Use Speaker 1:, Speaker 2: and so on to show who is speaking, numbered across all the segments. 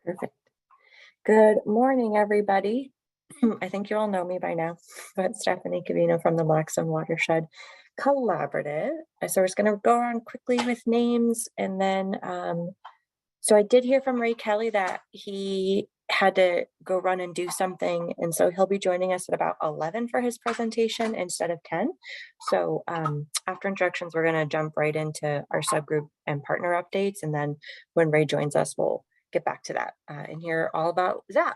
Speaker 1: Perfect. Good morning, everybody. I think you all know me by now, but Stephanie Cavino from the Blackstone Watershed Collaborative. So we're just going to go on quickly with names, and then so I did hear from Ray Kelly that he had to go run and do something, and so he'll be joining us at about 11 for his presentation instead of 10. So after introductions, we're going to jump right into our subgroup and partner updates, and then when Ray joins us, we'll get back to that and hear all about ZAP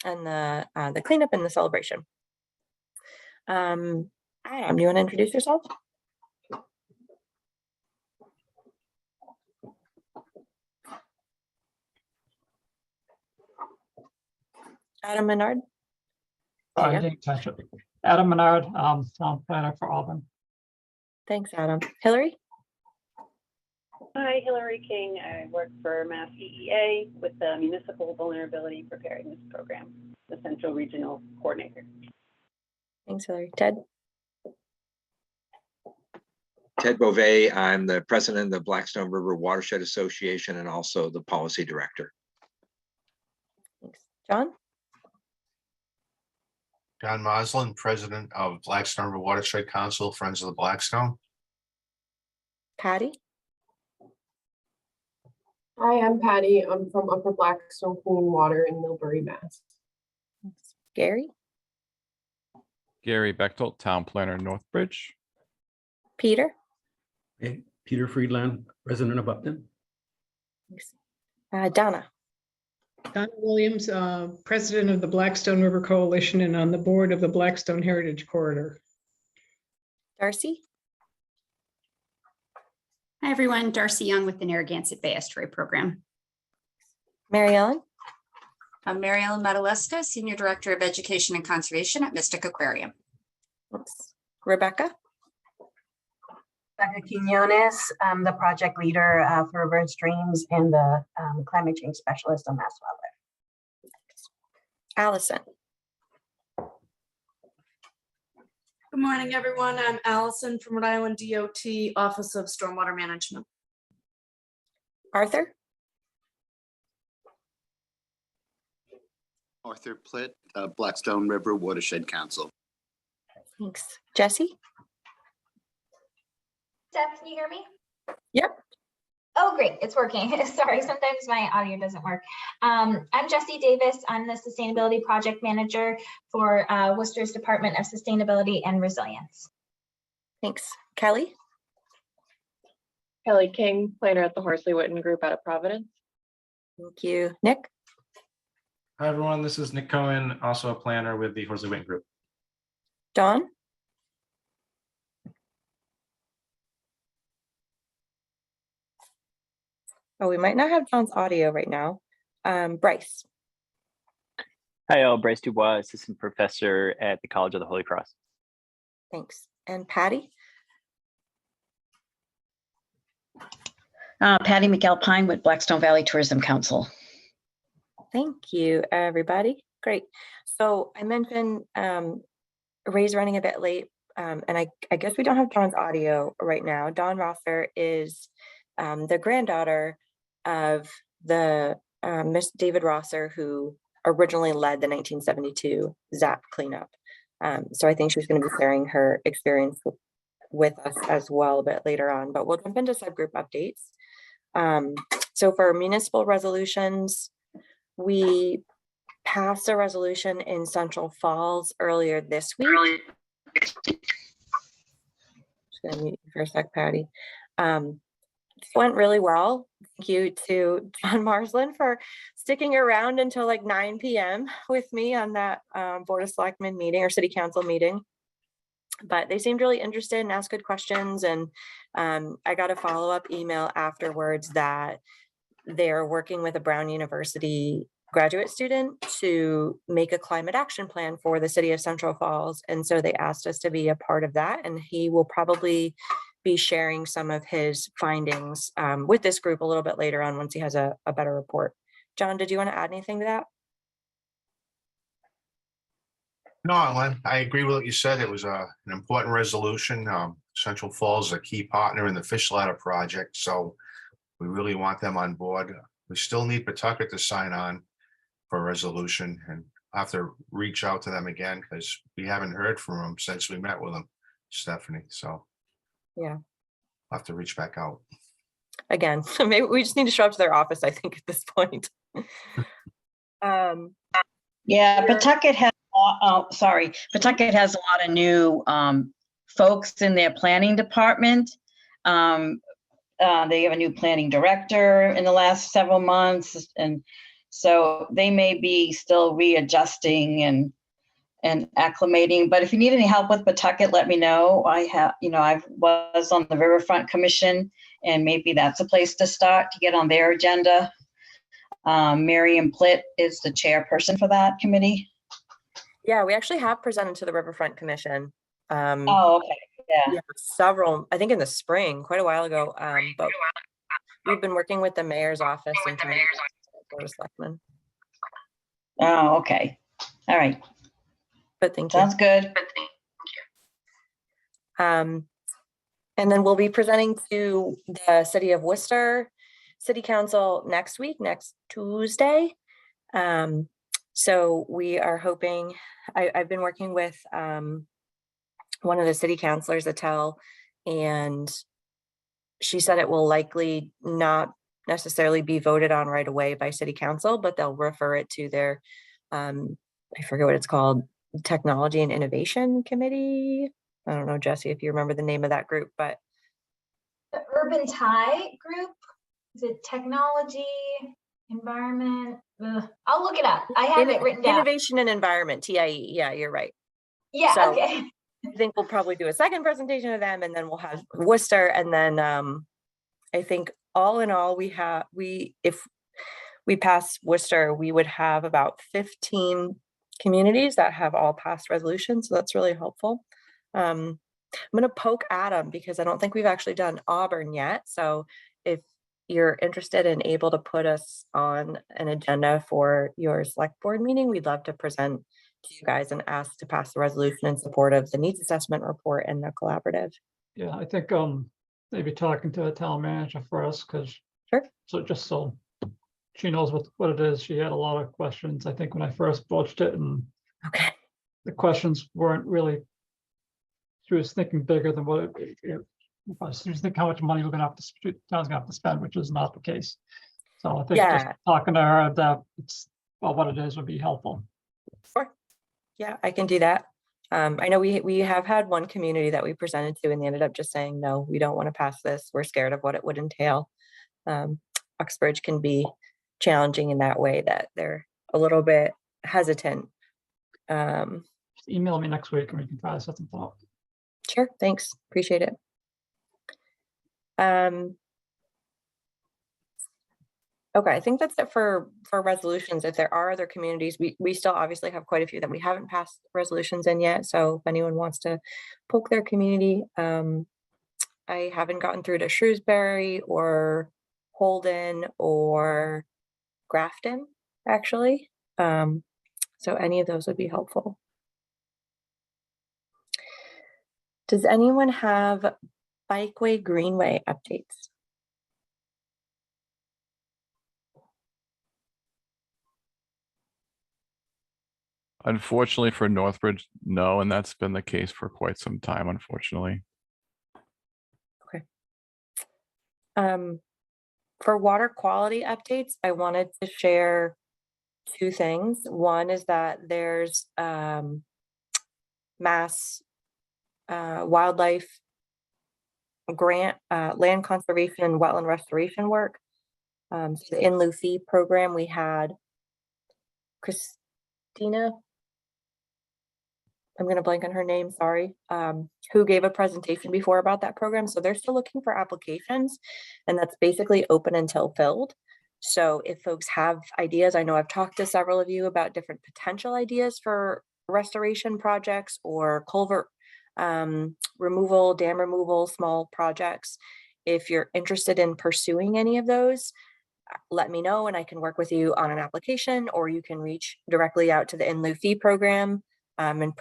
Speaker 1: and the cleanup and the celebration. Adam, you want to introduce yourself? Adam Menard.
Speaker 2: I didn't catch it. Adam Menard, town planner for Auburn.
Speaker 1: Thanks, Adam. Hillary.
Speaker 3: Hi, Hillary King. I work for Mass EEA with the Municipal Vulnerability Preparedness Program, the Central Regional Coordinator.
Speaker 1: Thanks, Hillary. Ted.
Speaker 4: Ted Beauvais. I'm the president of the Blackstone River Watershed Association and also the policy director.
Speaker 1: Thanks. John.
Speaker 5: John Moslin, president of Blackstone River Watershed Council, Friends of the Blackstone.
Speaker 1: Patty.
Speaker 6: Hi, I'm Patty. I'm from Upper Blackstone Clean Water in Millbury, Mass.
Speaker 1: Thanks. Gary.
Speaker 7: Gary Bechtold, town planner, Northbridge.
Speaker 1: Peter.
Speaker 8: Hey, Peter Friedland, resident of Upton.
Speaker 1: Thanks. Donna.
Speaker 9: Donna Williams, president of the Blackstone River Coalition and on the board of the Blackstone Heritage Corridor.
Speaker 1: Darcy.
Speaker 10: Hi, everyone. Darcy Young with the Narragansett Bay Estuary Program.
Speaker 1: Mary Ellen.
Speaker 11: I'm Mary Ellen Madalesca, Senior Director of Education and Conservation at Mystic Aquarium.
Speaker 1: Thanks. Rebecca.
Speaker 12: Rebecca Quinones, I'm the project leader for River and Streams and the climate change specialist on Mass Wildlife.
Speaker 1: Allison.
Speaker 13: Good morning, everyone. I'm Allison from Rhode Island DOT Office of Stormwater Management.
Speaker 1: Arthur.
Speaker 14: Arthur Plitt, Blackstone River Watershed Council.
Speaker 1: Thanks. Jesse.
Speaker 15: Steph, can you hear me?
Speaker 1: Yep.
Speaker 15: Oh, great. It's working. Sorry, sometimes my audio doesn't work. I'm Jessie Davis. I'm the Sustainability Project Manager for Worcester's Department of Sustainability and Resilience.
Speaker 1: Thanks. Kelly.
Speaker 3: Kelly King, planner at the Horsley Witten Group out of Providence.
Speaker 1: Thank you. Nick.
Speaker 16: Hi, everyone. This is Nick Cohen, also a planner with the Horsley Witten Group.
Speaker 1: Dawn. Oh, we might not have John's audio right now. Bryce.
Speaker 17: Hi, Bryce Dubois, assistant professor at the College of the Holy Cross.
Speaker 1: Thanks. And Patty?
Speaker 18: Patty McAlpine with Blackstone Valley Tourism Council.
Speaker 1: Thank you, everybody. Great. So I mentioned Ray's running a bit late, and I guess we don't have John's audio right now. Dawn Rosser is the granddaughter of the Miss David Rosser, who originally led the 1972 ZAP cleanup. So I think she's going to be sharing her experience with us as well a bit later on, but we'll jump into subgroup updates. So for municipal resolutions, we passed a resolution in Central Falls earlier this week. Just gonna mute you for a sec, Patty. It went really well. Thank you to John Marslin for sticking around until like 9 p.m. with me on that Board of Selectmen meeting or City Council meeting. But they seemed really interested and asked good questions. And I got a follow-up email afterwards that they're working with a Brown University graduate student to make a climate action plan for the city of Central Falls. And so they asked us to be a part of that. And he will probably be sharing some of his findings with this group a little bit later on once he has a better report. John, did you want to add anything to that?
Speaker 5: No, Ellen, I agree with what you said. It was an important resolution. Central Falls is a key partner in the Fish Ladder project, so we really want them on board. We still need Pawtucket to sign on, for a resolution, and I'll have to reach out to them again because we haven't heard from them since we met with them, Stephanie. So
Speaker 1: Yeah.
Speaker 5: I'll have to reach back out.
Speaker 1: Again, so maybe we just need to show up to their office, I think, at this point.
Speaker 18: Yeah, Pawtucket has, Pawtucket has a lot of new folks in their planning department. They have a new planning director in the last several months, and so they may be still readjusting and acclimating. But if you need any help with Pawtucket, let me know. I was on the Riverfront Commission, and maybe that's a place to start to get on their agenda. Miriam Plitt is the chairperson for that committee.
Speaker 1: Yeah, we actually have presented to the Riverfront Commission.
Speaker 18: Oh, okay. Yeah.
Speaker 1: Several, I think in the spring, quite a while ago. But we've been working with the mayor's office and Board of Selectmen.
Speaker 18: Oh, okay. All right.
Speaker 1: But thank you.
Speaker 18: Sounds good.
Speaker 1: And then we'll be presenting to the City of Worcester City Council next week, next Tuesday. So we are hoping, I've been working with one of the city councilors, Attell, and she said it will likely not necessarily be voted on right away by City Council, but they'll refer it to their, I forget what it's called, Technology and Innovation Committee. I don't know, Jesse, if you remember the name of that group, but.
Speaker 15: The Urban Tie Group, is it technology, environment? I'll look it up. I have it written down.
Speaker 1: Innovation and Environment, TIE. Yeah, you're right.
Speaker 15: Yeah,
Speaker 1: so,
Speaker 15: okay.
Speaker 1: I think we'll probably do a second presentation of them, and then we'll have Worcester, and then I think all in all, if we pass Worcester, we would have about 15 communities that have all passed resolutions. So that's really helpful. I'm going to poke Adam because I don't think we've actually done Auburn yet. So if you're interested and able to put us on an agenda for your select board meeting, we'd love to present to you guys and ask to pass the resolution in support of the needs assessment report and the collaborative.
Speaker 2: Yeah, I think maybe talking to the town manager first, because so she knows what it is. She had a lot of questions, I think, when I first broached it, and the questions weren't really, she was thinking bigger than what it was. She was thinking how much money we're gonna have to, town's gonna have to spend, which is not the case. So I think just talking to her that it's what it is would be helpful.
Speaker 1: Sure. Yeah, I can do that. I know we have had one community that we presented to and they ended up just saying, no, we don't want to pass this. We're scared of what it would entail. Uxbridge can be challenging in that way, that they're a little bit hesitant.
Speaker 2: Just email me next week and we can try to set some thought.
Speaker 1: Sure, thanks. Appreciate it. Okay, I think that's it for resolutions. If there are other communities, we still obviously have quite a few that we haven't passed resolutions in yet. So if anyone wants to poke their community, I haven't gotten through to Shrewsbury or Holden or Grafton, actually. So any of those would be helpful. Does anyone have Bikeway Greenway updates?
Speaker 7: Unfortunately for Northbridge, no, and that's been the case for quite some time, unfortunately.
Speaker 1: Okay. For water quality updates, I wanted to share two things. One is that there's Mass Wildlife grant, land conservation and wetland restoration work. So the in lieu fee program, we had Christina, I'm going to blank on her name, sorry, who gave a presentation before about that program. So they're still looking for applications, and that's basically open until filled. So if folks have ideas, I know I've talked to several of you about different potential ideas for restoration projects or culvert removal, dam removal, small projects. If you're interested in pursuing any of those, let me know and I can work with you on an application, or you can reach directly out to the in lieu fee program and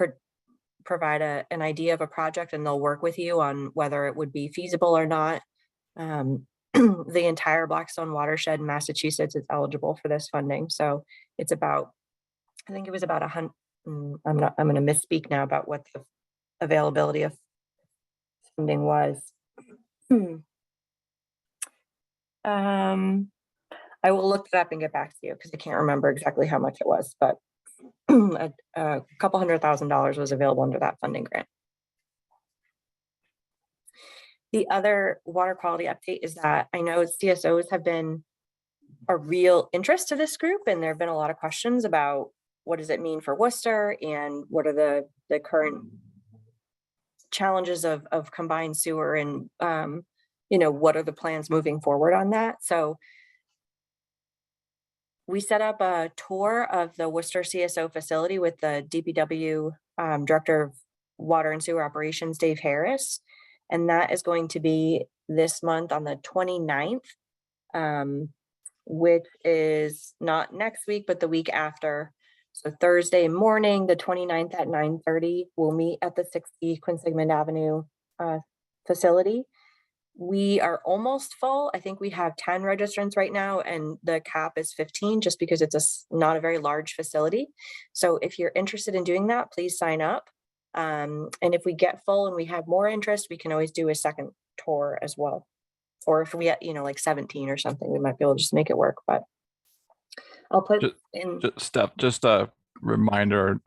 Speaker 1: provide an idea of a project, and they'll work with you on whether it would be feasible or not. the entire Blackstone Watershed in Massachusetts is eligible for this funding. So it's about, I think it was about I'm going to misspeak now about what the availability of funding was. I will look that up and get back to you because I can't remember exactly how much it was, but a couple $100,000 was available under that funding grant. The other water quality update is that I know CSOs have been a real interest to this group, and there have been a lot of questions about what does it mean for Worcester and what are the current challenges of combined sewer, and what are the plans moving forward on that. So we set up a tour of the Worcester CSO facility with the DPW Director of Water and Sewer Operations, Dave Harris. And that is going to be this month on the 29th, which is not next week, but the week after. So Thursday morning, the 29th at 9:30, we'll meet at the 60 Quinn Sigmund Avenue facility. We are almost full. I think we have 10 registrants right now, and the cap is 15 just because it's not a very large facility. So if you're interested in doing that, please sign up. And if we get full and we have more interest, we can always do a second tour as well. Or if we get, like 17 or something, we might be able to just make it work. But I'll put in
Speaker 7: just a reminder,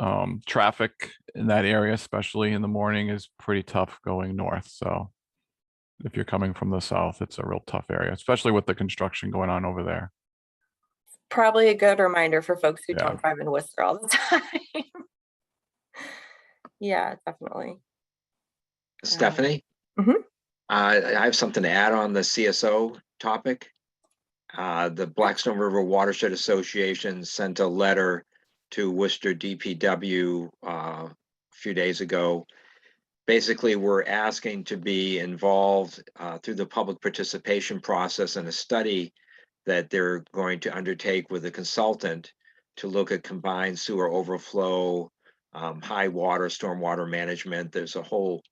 Speaker 7: traffic in that area, especially in the morning, is pretty tough going north. So if you're coming from the south, it's a real tough area, especially with the construction going on over there.
Speaker 1: Probably a good reminder for folks who don't drive in Worcester all the time. Yeah, definitely.
Speaker 4: Stephanie? I have something to add on the CSO topic. The Blackstone River Watershed Association sent a letter to Worcester DPW a few days ago. Basically, we're asking to be involved through the public participation process in a study that they're going to undertake with a consultant to look at combined sewer overflow, high water, stormwater management. There's a whole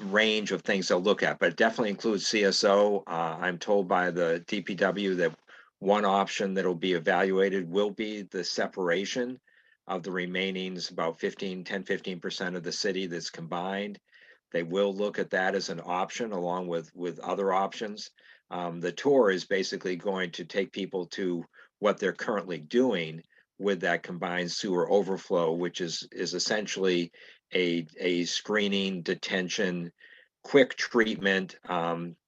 Speaker 4: range of things they'll look at, but it definitely includes CSO. I'm told by the DPW that one option that will be evaluated will be the separation of the remaining about 10-15% of the city that's combined. They will look at that as an option along with other options. The tour is basically going to take people to what they're currently doing with that combined sewer overflow, which is essentially a screening, detention, quick treatment,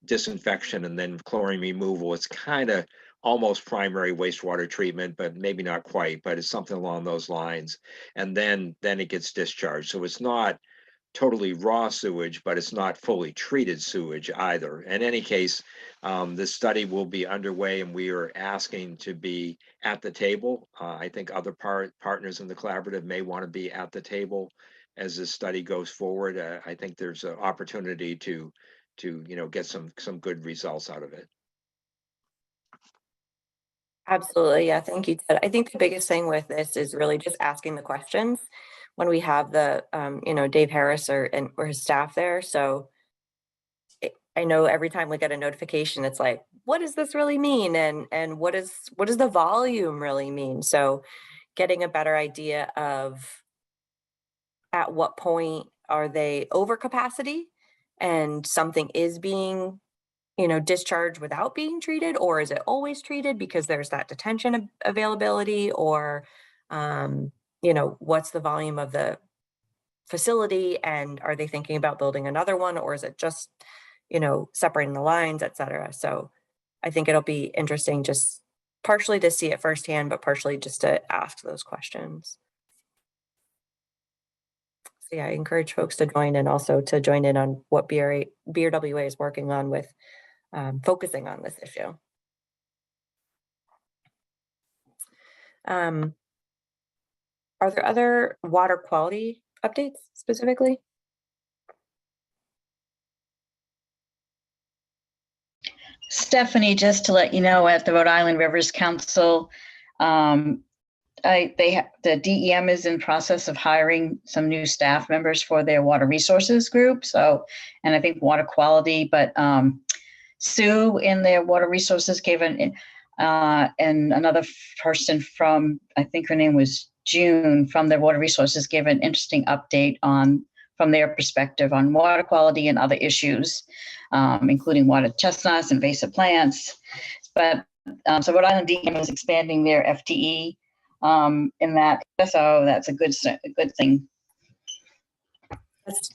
Speaker 4: disinfection, and then chlorine removal. It's kind of almost primary wastewater treatment, but maybe not quite, but it's something along those lines. And then it gets discharged. So it's not totally raw sewage, but it's not fully treated sewage either. In any case, this study will be underway, and we are asking to be at the table. I think other partners in the collaborative may want to be at the table as this study goes forward. I think there's an opportunity to get some good results out of it.
Speaker 1: Absolutely. Yeah. Thank you, Ted. I think the biggest thing with this is really just asking the questions when we have the, Dave Harris or his staff there. So I know every time we get a notification, it's like, what does this really mean? And what does the volume really mean? So getting a better idea of at what point are they over capacity and something is being discharged without being treated, or is it always treated because there's that detention availability, or, what's the volume of the facility, and are they thinking about building another one, or is it just, separating the lines, et cetera. So I think it'll be interesting just partially to see it firsthand, but partially just to ask those questions. So yeah, I encourage folks to join, and also to join in on what BRWA is working on with focusing on this issue. Are there other water quality updates specifically?
Speaker 18: Stephanie, just to let you know, at the Rhode Island Rivers Council, the DEM is in process of hiring some new staff members for their water resources group. So, and I think water quality, but Sue in their water resources gave and another person from, I think her name was June, from their water resources gave an interesting update from their perspective on water quality and other issues, including water chestnuts, invasive plants. But so Rhode Island DEM is expanding their FTE in that, so that's a good thing.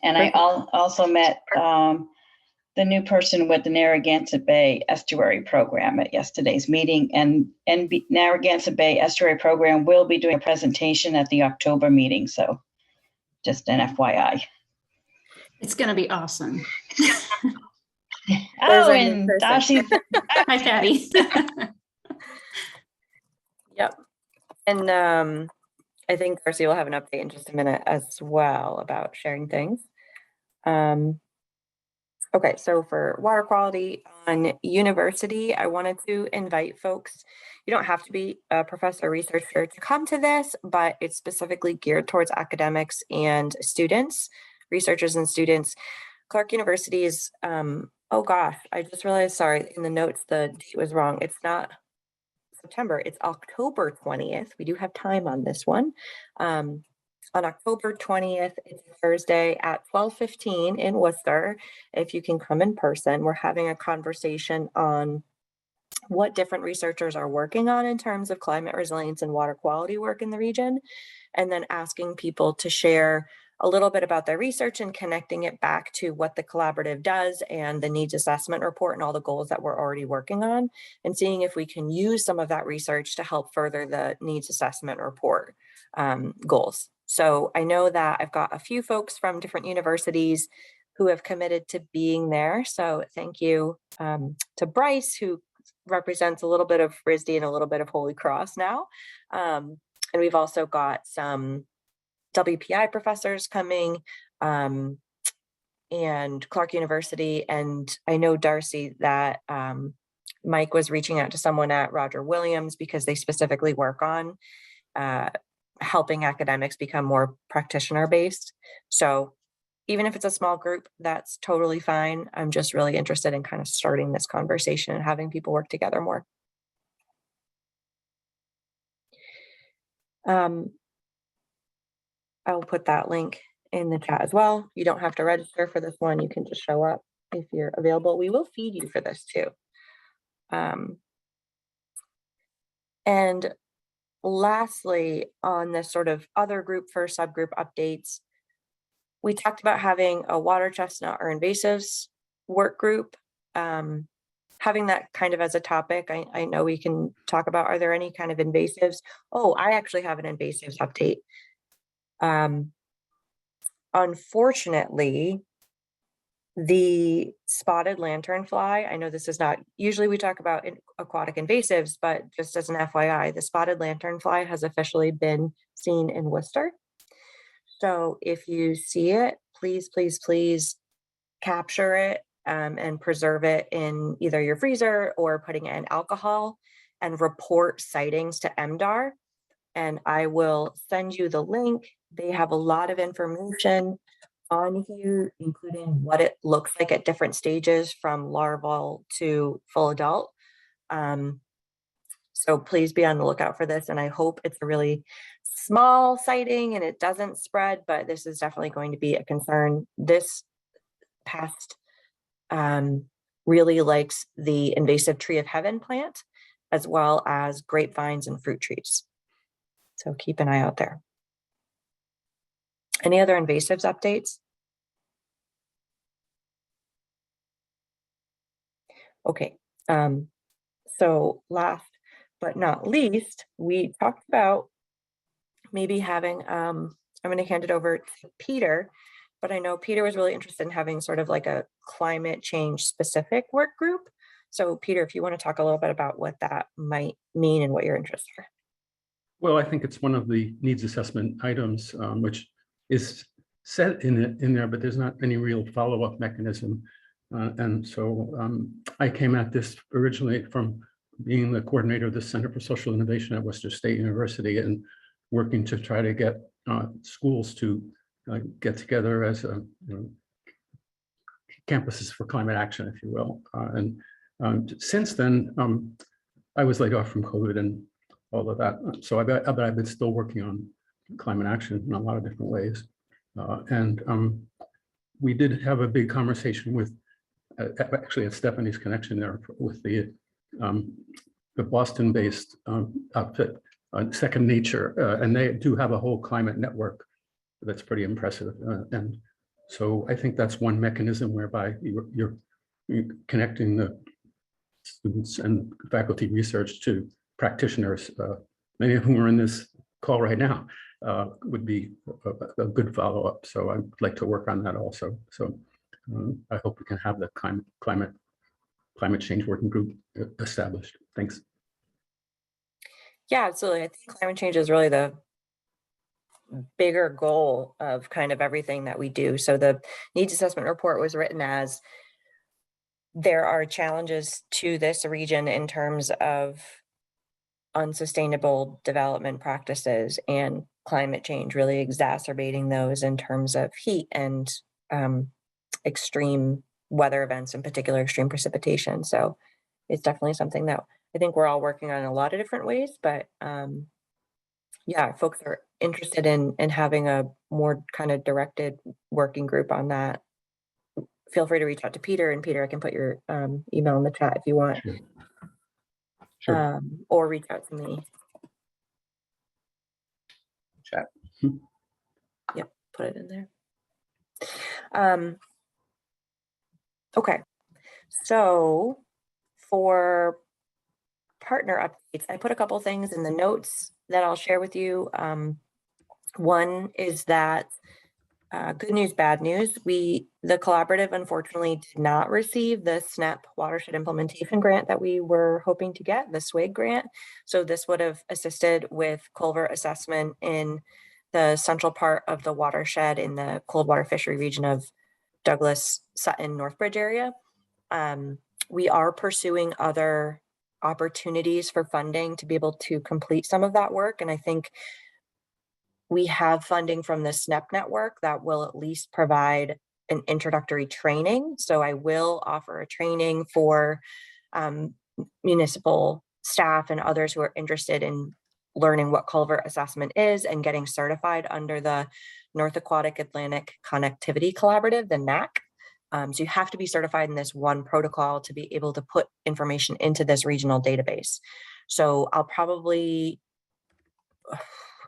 Speaker 18: And I also met the new person with the Narragansett Bay Estuary Program at yesterday's meeting, and Narragansett Bay Estuary Program will be doing a presentation at the October meeting. So just an FYI.
Speaker 10: It's going to be awesome.
Speaker 18: Oh, and Darcy.
Speaker 10: Hi, Patty.
Speaker 1: Yep. And I think Darcy will have an update in just a minute as well about sharing things. Okay, so for water quality on university, I wanted to invite folks. You don't have to be a professor or researcher to come to this, but it's specifically geared towards academics and students, researchers and students. Clark University is, oh gosh, I just realized, sorry, in the notes, the date was wrong. It's not September, it's October 20th. We do have time on this one. On October 20th, it's Thursday at 12:15 in Worcester. If you can come in person, we're having a conversation on what different researchers are working on in terms of climate resilience and water quality work in the region, and then asking people to share a little bit about their research and connecting it back to what the collaborative does and the needs assessment report and all the goals that we're already working on, and seeing if we can use some of that research to help further the needs assessment report goals. So I know that I've got a few folks from different universities who have committed to being there. So thank you to Bryce, who represents a little bit of RISD and a little bit of Holy Cross now. And we've also got some WPI professors coming and Clark University. And I know, Darcy, that Mike was reaching out to someone at Roger Williams because they specifically work on helping academics become more practitioner based. So even if it's a small group, that's totally fine. I'm just really interested in kind of starting this conversation and having people work together more. I'll put that link in the chat as well. You don't have to register for this one. You can just show up if you're available. We will feed you for this too. And lastly, on this sort of other group for subgroup updates, we talked about having a water chestnut or invasives work group, having that kind of as a topic. I know we can talk about, are there any kind of invasives? Oh, I actually have an invasives update. Unfortunately, the spotted lanternfly, I know this is not, usually we talk about aquatic invasives, but just as an FYI, the spotted lanternfly has officially been seen in Worcester. So if you see it, please, please, please capture it and preserve it in either your freezer or putting it in alcohol, and report sightings to MDAR. And I will send you the link. They have a lot of information on here, including what it looks like at different stages from larval to full adult. So please be on the lookout for this. And I hope it's a really small sighting and it doesn't spread, but this is definitely going to be a concern. This pest really likes the invasive tree of heaven plant, as well as grapevines and fruit trees. So keep an eye out there. Any other invasives updates? Okay, so last but not least, we talked about maybe having, I'm going to hand it over to Peter, but I know Peter was really interested in having sort of like a climate change specific work group. So Peter, if you want to talk a little bit about what that might mean and what your interests are.
Speaker 8: Well, I think it's one of the needs assessment items, which is set in there, but there's not any real follow-up mechanism. And so I came at this originally from being the coordinator of the Center for Social Innovation at Worcester State University and working to try to get schools to get together as campuses for climate action, if you will. And Since then, I was laid off from COVID and all of that. So but I've been still working on climate action in a lot of different ways. We did have a big conversation with, actually at Stephanie's connection there with the Boston-based outfit, Second Nature, and they do have a whole climate network that's pretty impressive. And so I think that's one mechanism whereby you're connecting the students and faculty research to practitioners, many of whom are in this call right now, would be a good follow-up. So I'd like to work on that also. So I hope we can have the climate change working group established. Thanks.
Speaker 1: Yeah, absolutely. I think climate change is really the bigger goal of kind of everything that we do. So the needs assessment report was written as there are challenges to this region in terms of unsustainable development practices and climate change really exacerbating those in terms of heat and extreme weather events, in particular extreme precipitation. So it's definitely something that I think we're all working on in a lot of different ways, but yeah, if folks are interested in having a more kind of directed working group on that, feel free to reach out to Peter, and Peter, I can put your email in the chat if you want.
Speaker 8: Sure.
Speaker 1: Or reach out to me.
Speaker 5: Chat.
Speaker 1: Yep, put it in there. Okay, so for partner updates, I put a couple things in the notes that I'll share with you. One is that good news, bad news. The collaborative unfortunately did not receive the SNAP Watershed Implementation Grant that we were hoping to get, the SWIG grant. So this would have assisted with culvert assessment in the central part of the watershed in the cold water fishery region of Douglas, Sutton, Northbridge area. We are pursuing other opportunities for funding to be able to complete some of that work. And I think we have funding from the SNEP network that will at least provide an introductory training. So I will offer a training for municipal staff and others who are interested in learning what culvert assessment is and getting certified under the North Aquatic Atlantic Connectivity Collaborative, the NAC. So you have to be certified in this one protocol to be able to put information into this regional database. So I'll probably,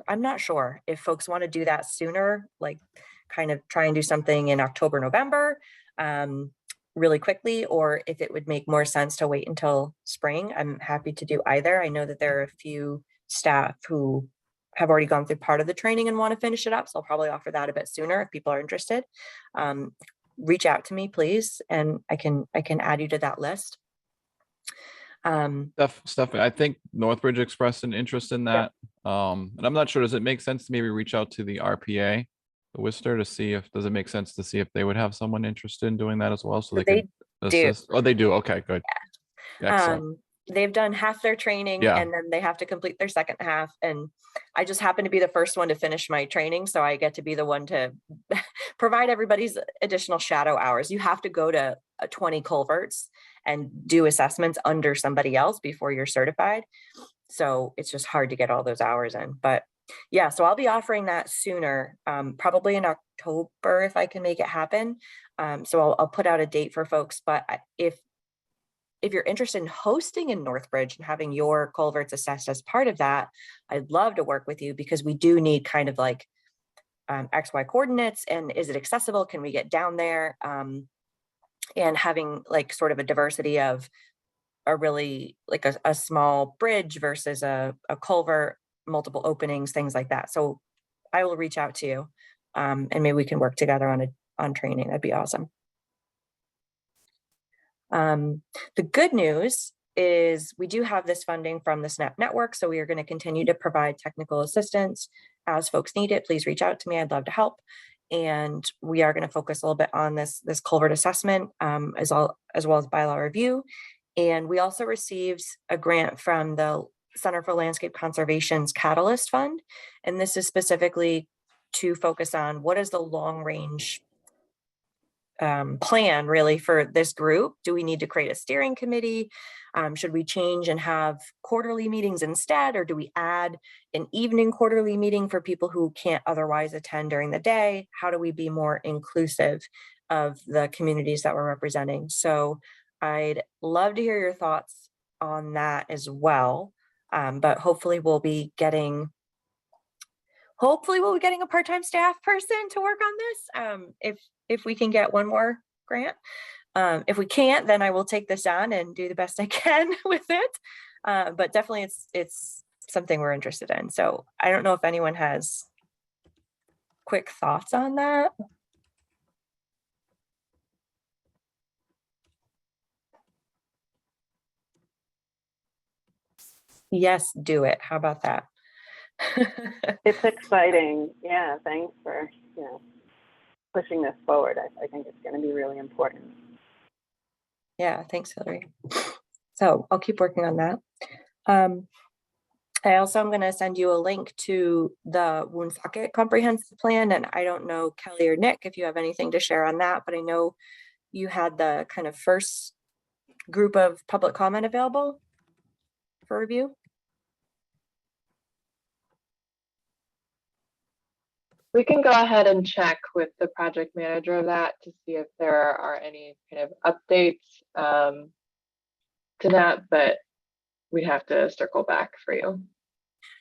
Speaker 1: I'm not sure if folks want to do that sooner, like kind of try and do something in October, November, really quickly, or if it would make more sense to wait until spring. I'm happy to do either. I know that there are a few staff who have already gone through part of the training and want to finish it up. So I'll probably offer that a bit sooner if people are interested. Reach out to me, please, and I can add you to that list.
Speaker 7: Stephanie, I think Northbridge expressed an interest in that. And I'm not sure, does it make sense to maybe reach out to the RPA, the Worcester, to see if, does it make sense to see if they would have someone interested in doing that as well, so they could assist? Oh, they do. Okay, good.
Speaker 1: Yeah.
Speaker 7: Excellent.
Speaker 1: They've done half their training and then they have to complete their second half. And I just happen to be the first one to finish my training. So I get to be the one to provide everybody's additional shadow hours. You have to go to 20 culverts and do assessments under somebody else before you're certified. So it's just hard to get all those hours in. But yeah, so I'll be offering that sooner, probably in October if I can make it happen. So I'll put out a date for folks. But if you're interested in hosting in Northbridge and having your culverts assessed as part of that, I'd love to work with you, because we do need kind of like XY coordinates, and is it accessible? Can we get down there? And having like sort of a diversity of a really like a small bridge versus a culvert, multiple openings, things like that. So I will reach out to you and maybe we can work together on training. That'd be awesome. The good news is we do have this funding from the SNAP network, so we are going to continue to provide technical assistance as folks need it. Please reach out to me. I'd love to help. And we are going to focus a little bit on this culvert assessment as well as bylaw review. And we also received a grant from the Center for Landscape Conservation's Catalyst Fund. And this is specifically to focus on what is the long range plan really for this group. Do we need to create a steering committee? Should we change and have quarterly meetings instead, or do we add an evening quarterly meeting for people who can't otherwise attend during the day? How do we be more inclusive of the communities that we're representing? So I'd love to hear your thoughts on that as well. But hopefully we'll be getting a part-time staff person to work on this. If we can get one more grant. If we can't, then I will take this on and do the best I can with it. But definitely it's something we're interested in. So I don't know if anyone has quick thoughts on that. Yes, do it. How about that?
Speaker 3: It's exciting. Yeah, thanks for pushing this forward. I think it's going to be really important.
Speaker 1: Yeah, thanks, Hillary. So I'll keep working on that. I also am going to send you a link to the Woonsocket Comprehensive Plan, and I don't know, Kelly or Nick, if you have anything to share on that, but I know you had the kind of first group of public comment available for review.
Speaker 6: We can go ahead and check with the project manager of that to see if there are any kind of updates to that, but we'd have to circle back for you.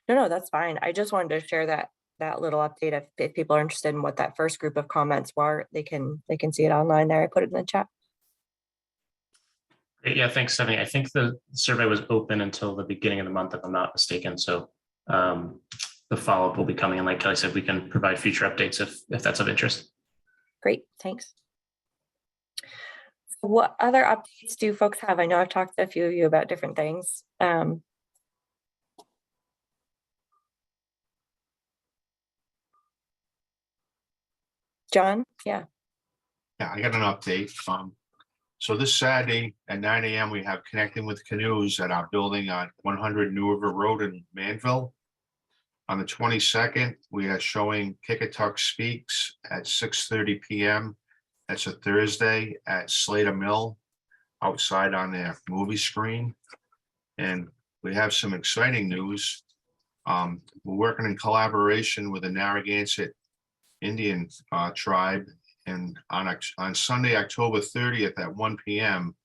Speaker 1: No, that's fine. I just wanted to share that little update. If people are interested in what that first group of comments were, they can see it online there. I put it in the chat.
Speaker 16: Yeah, thanks, Stephanie. I think the survey was open until the beginning of the month, if I'm not mistaken. So the follow-up will be coming. And like Kelly said, we can provide future updates if that's of interest.
Speaker 1: Great, thanks. So what other updates do folks have? I know I've talked to a few of you about different things. John, yeah.
Speaker 5: Yeah, I got an update. So this Saturday at 9 a.m. we have Connecting with Canoes at our building on 100 New River Road in Manville. On the 22nd, we are showing Kickatuck Speaks at 6:30 p.m. That's a Thursday at Slater Mill outside on their movie screen. And we have some exciting news. We're working in collaboration with the Narragansett Indian tribe. And on Sunday, October 30th at 1 p.m.,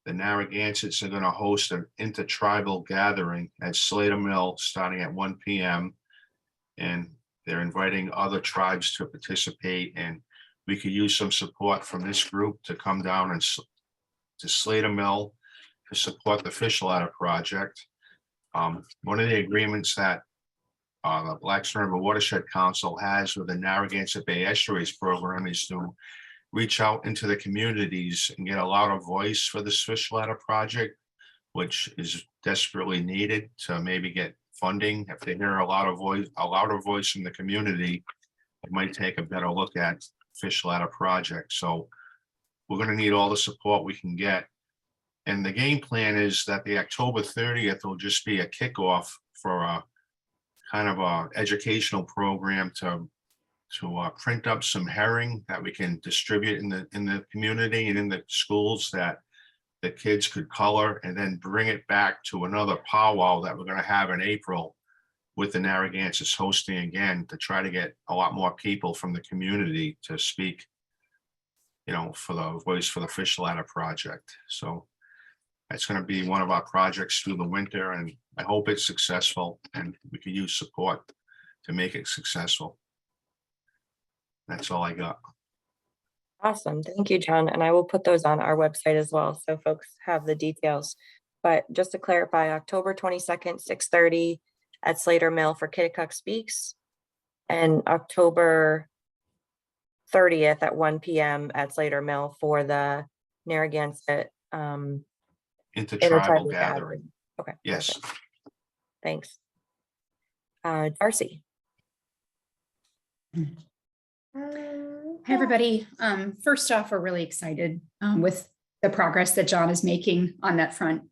Speaker 5: the Narragansetts are going to host an intertribal gathering at Slater Mill starting at 1 p.m. And they're inviting other tribes to participate. And we could use some support from this group to come down and to Slater Mill to support the Fish Ladder project. One of the agreements that the Blackstone River Watershed Council has with the Narragansett Bay Estuaries program is to reach out into the communities and get a louder voice for this Fish Ladder project, which is desperately needed to maybe get funding. If they hear a louder voice from the community, it might take a better look at Fish Ladder project. So we're going to need all the support we can get. And the game plan is that the October 30th will just be a kickoff for a kind of a educational program to print up some herring that we can distribute in the community and in the schools that the kids could color, and then bring it back to another powwow that we're going to have in April with the Narragansetts hosting again, to try to get a lot more people from the community to speak, for the voice for the Fish Ladder project. So that's going to be one of our projects through the winter, and I hope it's successful and we can use support to make it successful. That's all I got.
Speaker 1: Awesome. Thank you, John. And I will put those on our website as well, so folks have the details. But just to clarify, October 22nd, 6:30 at Slater Mill for Kickatuck Speaks, and October 30th at 1 p.m. at Slater Mill for the Narragansett
Speaker 5: Intertribal gathering.
Speaker 1: Okay.
Speaker 5: Yes.
Speaker 1: Perfect. Thanks. Darcy.
Speaker 10: Hi, everybody. First off, we're really excited with the progress that John is making on that front.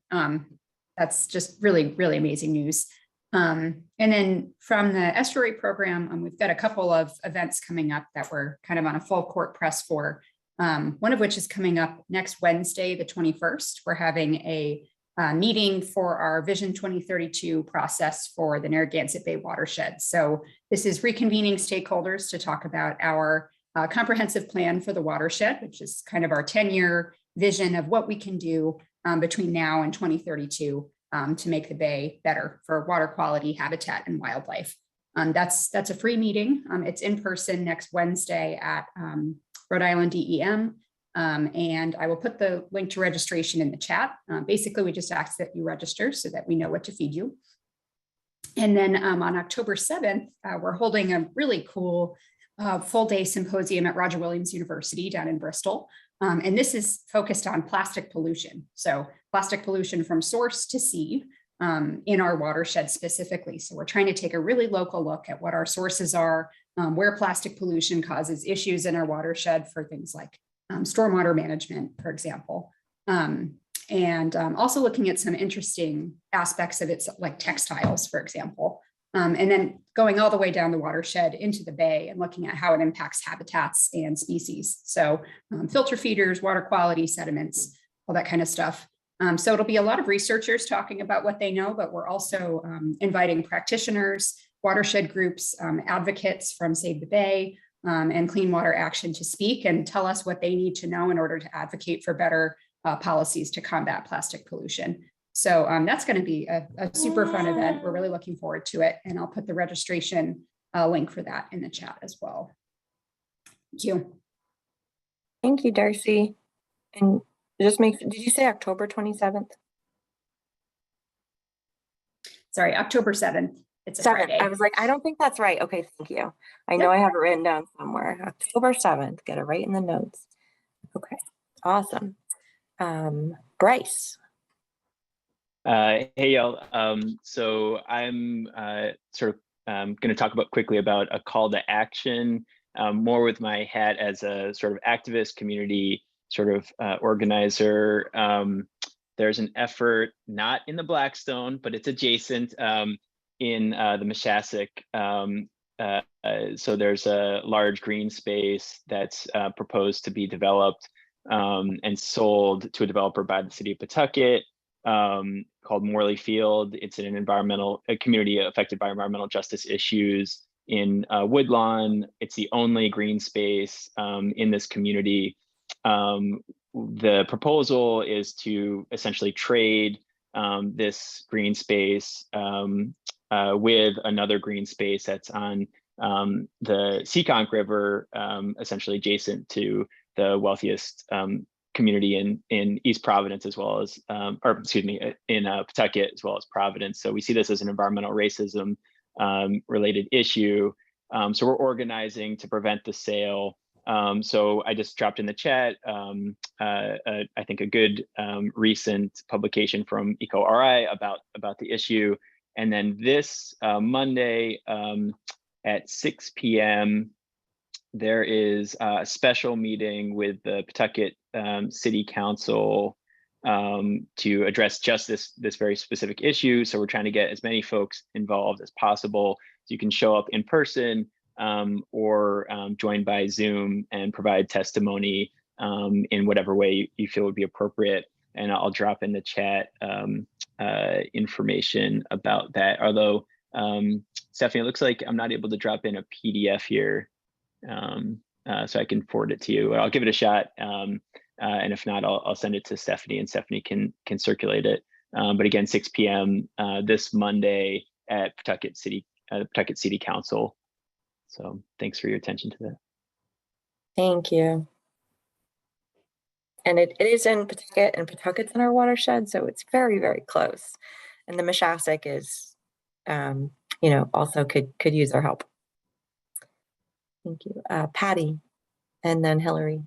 Speaker 10: That's just really, really amazing news. And then from the estuary program, we've got a couple of events coming up that we're kind of on a full court press for. one of which is coming up next Wednesday, the 21st. We're having a meeting for our Vision 2032 process for the Narragansett Bay watershed. So this is reconvening stakeholders to talk about our comprehensive plan for the watershed, which is kind of our 10-year vision of what we can do between now and 2032 to make the Bay better for water quality, habitat, and wildlife. That's a free meeting. It's in person next Wednesday at Rhode Island DEM. And I will put the link to registration in the chat. Basically, we just ask that you register so that we know what to feed you. And then on October 7th, we're holding a really cool full day symposium at Roger Williams University down in Bristol. And this is focused on plastic pollution. So plastic pollution from source to sea in our watershed specifically. So we're trying to take a really local look at what our sources are, where plastic pollution causes issues in our watershed for things like stormwater management, for example. And also looking at some interesting aspects of it, like textiles, for example. And then going all the way down the watershed into the Bay and looking at how it impacts habitats and species. So filter feeders, water quality, sediments, all that kind of stuff. So it'll be a lot of researchers talking about what they know, but we're also inviting practitioners, watershed groups, advocates from Save the Bay and Clean Water Action to speak and tell us what they need to know in order to advocate for better policies to combat plastic pollution. So that's going to be a super fun event. We're really looking forward to it. And I'll put the registration link for that in the chat as well. Thank you.
Speaker 1: Thank you, Darcy. And just did you say October 27th?
Speaker 10: Sorry, October 7th. It's a Friday.
Speaker 1: I was like, I don't think that's right. Okay, thank you. I know I have it written down somewhere. October 7th. Get it right in the notes. Okay, awesome. Bryce.
Speaker 17: Hey, y'all. So I'm going to talk quickly about a call to action, more with my hat as a sort of activist community organizer. There's an effort not in the Blackstone, but it's adjacent in the Meshasik. So there's a large green space that's proposed to be developed and sold to a developer by the city of Pawtucket. Called Morley Field. It's in a community affected by environmental justice issues in Woodlawn. It's the only green space in this community. The proposal is to essentially trade this green space with another green space that's on the Seekonk River, essentially adjacent to the wealthiest community in East Providence, as well as, in Pawtucket, as well as Providence. So we see this as an environmental racism related issue. So we're organizing to prevent the sale. So I just dropped in the chat, I think a good recent publication from EcoRI about the issue. And then this Monday at 6 p.m., there is a special meeting with the Pawtucket City Council to address just this very specific issue. So we're trying to get as many folks involved as possible. So you can show up in person or join by Zoom and provide testimony in whatever way you feel would be appropriate. And I'll drop in the chat information about that. Although, Stephanie, it looks like I'm not able to drop in a PDF here. So I can forward it to you. I'll give it a shot. And if not, I'll send it to Stephanie and Stephanie can circulate it. But again, 6 p.m. This Monday at Pawtucket City Council. So thanks for your attention to that.
Speaker 1: Thank you. And it is in Pawtucket, and Pawtucket's in our watershed, so it's very, very close. And the Meshasik is, also could use our help. Thank you. Patty, and then Hillary.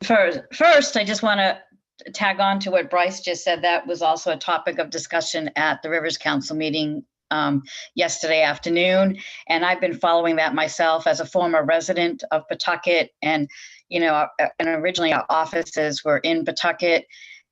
Speaker 18: First, I just want to tag on to what Bryce just said. That was also a topic of discussion at the Rivers Council meeting yesterday afternoon. And I've been following that myself as a former resident of Pawtucket. And, and originally our offices were in Pawtucket.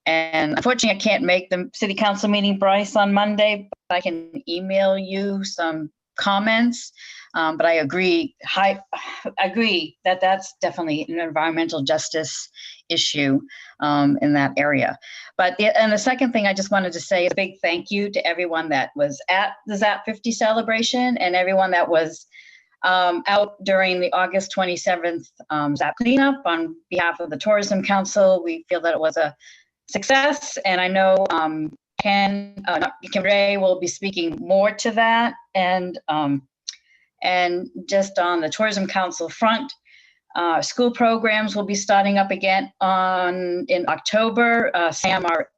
Speaker 18: And unfortunately, I can't make the city council meeting, Bryce, on Monday, but I can email you some comments. But I agree that that's definitely an environmental justice issue in that area. But the second thing I just wanted to say is a big thank you to everyone that was at the ZAP 50 celebration and everyone that was out during the August 27th ZAP cleanup on behalf of the Tourism Council. We feel that it was a success, and I know Kim Ray will be speaking more to that. And just on the Tourism Council front, school programs will be starting up again in October. Sam, our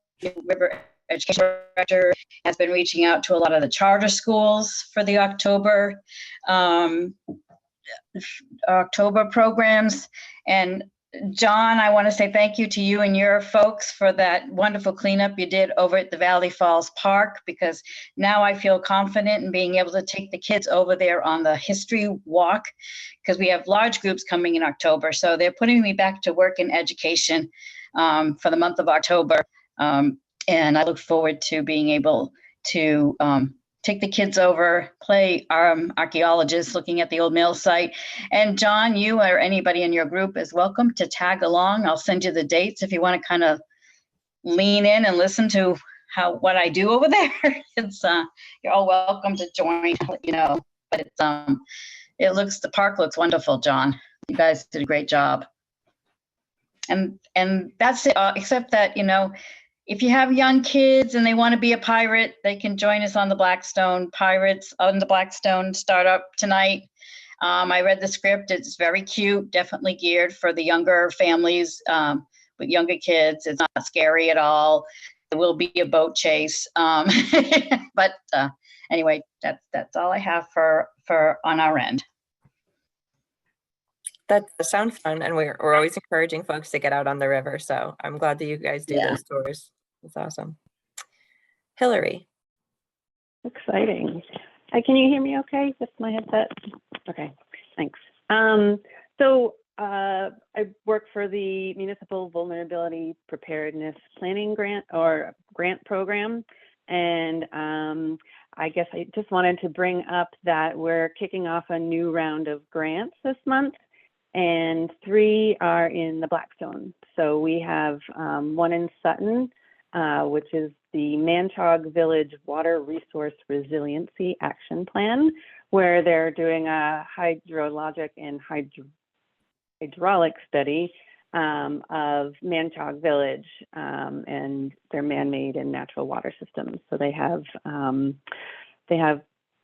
Speaker 18: River Education Director, has been reaching out to a lot of the charter schools for the October programs. And John, I want to say thank you to you and your folks for that wonderful cleanup you did over at the Valley Falls Park, because now I feel confident in being able to take the kids over there on the history walk, because we have large groups coming in October. So they're putting me back to work in education for the month of October. And I look forward to being able to take the kids over, play archaeologists looking at the old mill site. And John, you or anybody in your group is welcome to tag along. I'll send you the dates if you want to kind of lean in and listen to what I do over there. It's you're all welcome to join, you know. But it's the park looks wonderful, John. You guys did a great job. And that's it, except that, you know, if you have young kids and they want to be a pirate, they can join us on the Blackstone Pirates on the Blackstone startup tonight. I read the script. It's very cute, definitely geared for the younger families with younger kids. It's not scary at all. There will be a boat chase. But anyway, that's all I have for on our end.
Speaker 1: That sounds fun, and we're always encouraging folks to get out on the river. So I'm glad that you guys do those tours. It's awesome. Hillary.
Speaker 3: Exciting. Can you hear me okay with my headset? Okay, thanks. So I work for the Municipal Vulnerability Preparedness Planning Grant program. And I guess I just wanted to bring up that we're kicking off a new round of grants this month, and 3 are in the Blackstone. So we have one in Sutton, which is the Manchog Village Water Resource Resiliency Action Plan, where they're doing a hydrologic and hydraulic study of Manchog Village and their man-made and natural water systems. So they have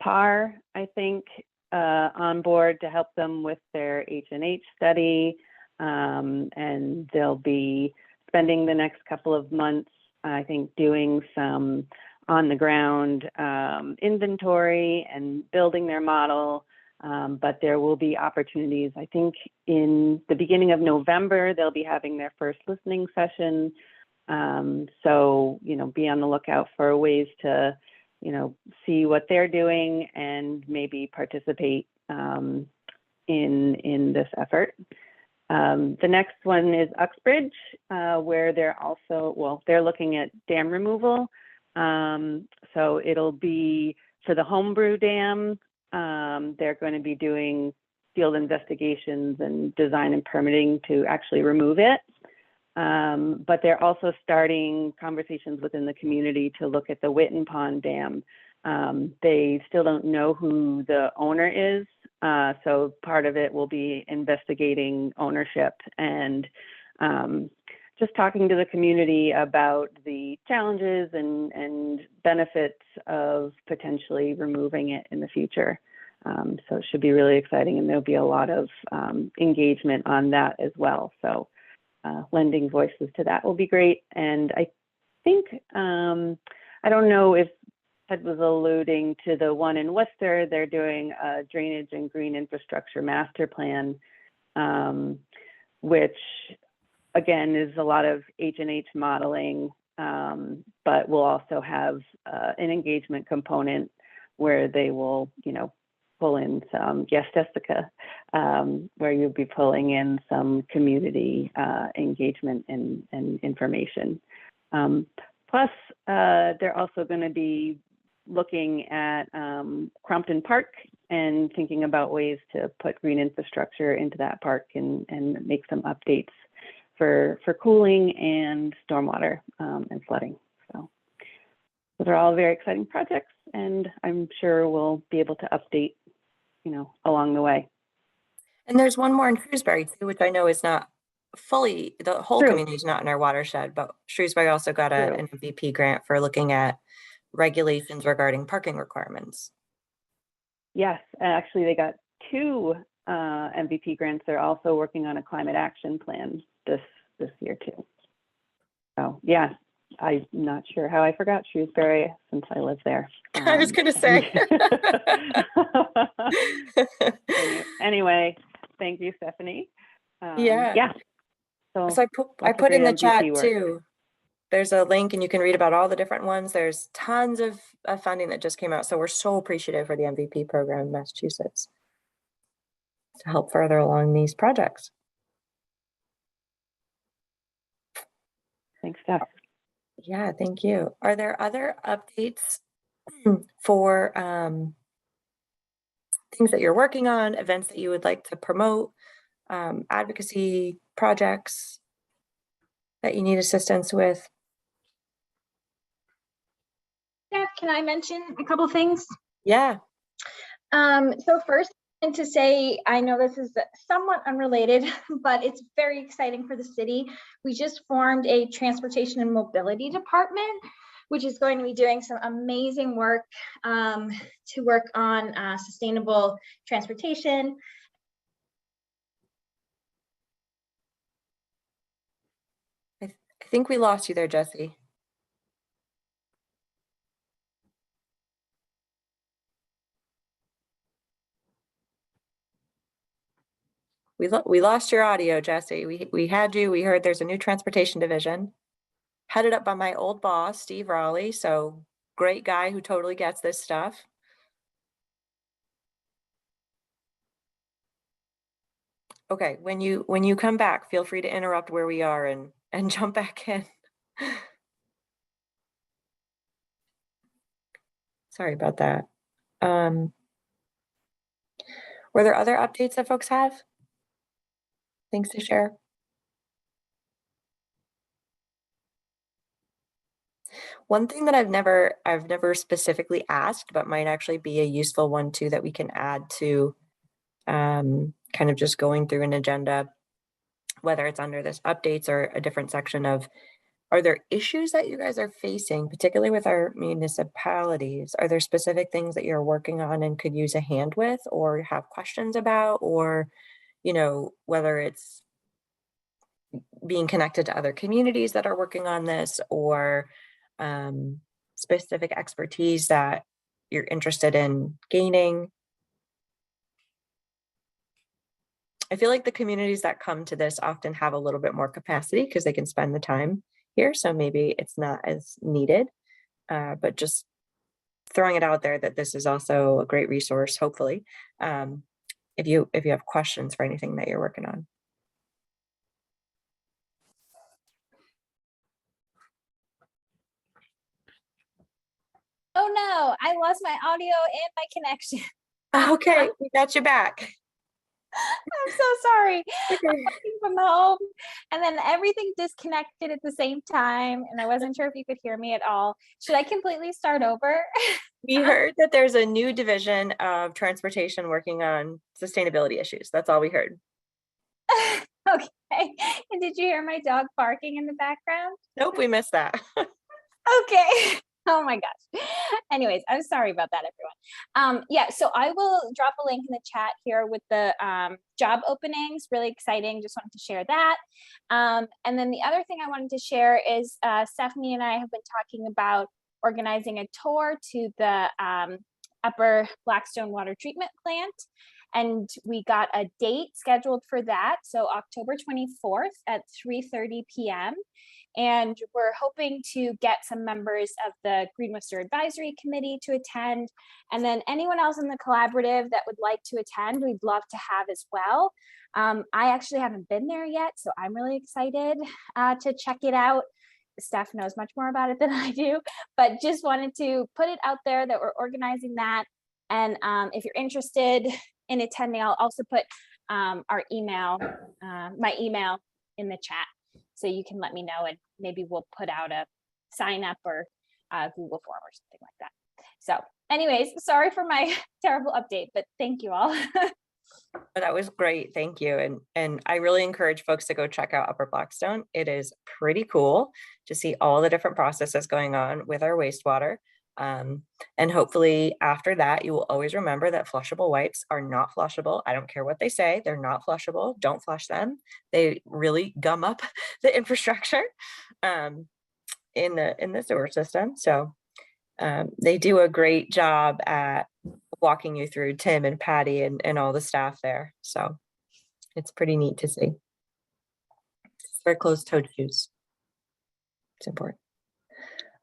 Speaker 3: PAR, I think, on board to help them with their H&H study, and they'll be spending the next couple of months, I think, doing some on-the-ground inventory and building their model. But there will be opportunities. I think in the beginning of November, they'll be having their first listening session. So, you know, be on the lookout for ways to, you know, see what they're doing and maybe participate in this effort. The next one is Uxbridge, where they're looking at dam removal. So it'll be for the Homebrew Dam. They're going to be doing field investigations and design and permitting to actually remove it. But they're also starting conversations within the community to look at the Witten Pond Dam. They still don't know who the owner is. So part of it will be investigating ownership and just talking to the community about the challenges and benefits of potentially removing it in the future. So it should be really exciting, and there'll be a lot of engagement on that as well. So lending voices to that will be great. And I think, I don't know if Ted was alluding to the one in Worcester. They're doing a drainage and green infrastructure master plan, which again is a lot of H&H modeling, but will also have an engagement component where they will, you know, pull in some, yes, Jessica, where you'll be pulling in some community engagement and information. Plus, they're also going to be looking at Crompton Park and thinking about ways to put green infrastructure into that park and make some updates for cooling and stormwater and flooding. So those are all very exciting projects, and I'm sure we'll be able to update, along the way.
Speaker 1: And there's one more in Shrewsbury too, which I know is not fully, the whole community is not in our watershed, but Shrewsbury also got an MVP grant for looking at regulations regarding parking requirements.
Speaker 3: Yes, actually they got 2 MVP grants. They're also working on a climate action plan this year too. So yeah, I'm not sure how I forgot Shrewsbury since I live there.
Speaker 1: I was going to say.
Speaker 3: Anyway, thank you, Stephanie.
Speaker 1: Yeah. So I put in the chat too. There's a link and you can read about all the different ones. There's tons of funding that just came out. So we're so appreciative for the MVP program in Massachusetts to help further along these projects.
Speaker 3: Thanks, Steph.
Speaker 1: Yeah, thank you. Are there other updates for things that you're working on, events that you would like to promote, advocacy projects that you need assistance with?
Speaker 15: Yeah, can I mention a couple things?
Speaker 1: Yeah.
Speaker 15: So first, and to say, I know this is somewhat unrelated, but it's very exciting for the city. We just formed a transportation and mobility department, which is going to be doing some amazing work to work on sustainable transportation.
Speaker 1: I think we lost you there, Jesse. We lost your audio, Jesse. We had you. We heard there's a new transportation division headed up by my old boss, Steve Raleigh. So great guy who totally gets this stuff. Okay, when you come back, feel free to interrupt where we are and jump back in. Sorry about that. Were there other updates that folks have? Things to share? One thing that I've never specifically asked, but might actually be a useful one too, that we can add to kind of just going through an agenda, whether it's under this updates or a different section of, are there issues that you guys are facing, particularly with our municipalities? Are there specific things that you're working on and could use a hand with or have questions about, or, whether it's being connected to other communities that are working on this, or specific expertise that you're interested in gaining? I feel like the communities that come to this often have a little bit more capacity because they can spend the time here. So maybe it's not as needed, but just throwing it out there that this is also a great resource, hopefully, if you have questions for anything that you're working on.
Speaker 15: Oh no, I lost my audio and my connection.
Speaker 1: Okay, we got you back.
Speaker 15: I'm so sorry. I'm working from home and then everything disconnected at the same time. And I wasn't sure if you could hear me at all. Should I completely start over?
Speaker 1: We heard that there's a new division of transportation working on sustainability issues. That's all we heard.
Speaker 15: Okay. And did you hear my dog barking in the background?
Speaker 1: Nope, we missed that.
Speaker 15: Okay. Oh my gosh. Anyways, I'm sorry about that, everyone. Yeah, so I will drop a link in the chat here with the job openings. Really exciting. Just wanted to share that. And then the other thing I wanted to share is Stephanie and I have been talking about organizing a tour to the Upper Blackstone Water Treatment Plant. And we got a date scheduled for that. So October 24th at 3:30 p.m. And we're hoping to get some members of the Green Worcester Advisory Committee to attend. And then anyone else in the collaborative that would like to attend, we'd love to have as well. I actually haven't been there yet, so I'm really excited to check it out. Steph knows much more about it than I do, but just wanted to put it out there that we're organizing that. And if you're interested in attending, I'll also put our email, my email in the chat, so you can let me know, and maybe we'll put out a sign up or Google form or something like that. So anyways, sorry for my terrible update, but thank you all.
Speaker 1: That was great. Thank you. And I really encourage folks to go check out Upper Blackstone. It is pretty cool to see all the different processes going on with our wastewater. And hopefully after that, you will always remember that flushable wipes are not flushable. I don't care what they say, they're not flushable. Don't flush them. They really gum up the infrastructure in the sewer system. So they do a great job at walking you through, Tim and Patty and all the staff there. So it's pretty neat to see. Wear closed-toed shoes. It's important.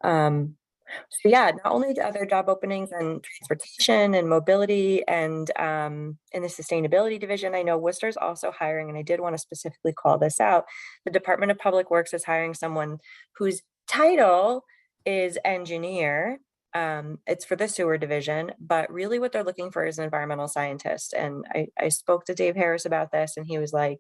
Speaker 1: So yeah, not only the other job openings and transportation and mobility and in the sustainability division, I know Worcester's also hiring, and I did want to specifically call this out. The Department of Public Works is hiring someone whose title is engineer. It's for the sewer division, but really what they're looking for is an environmental scientist. And I spoke to Dave Harris about this, and he was like,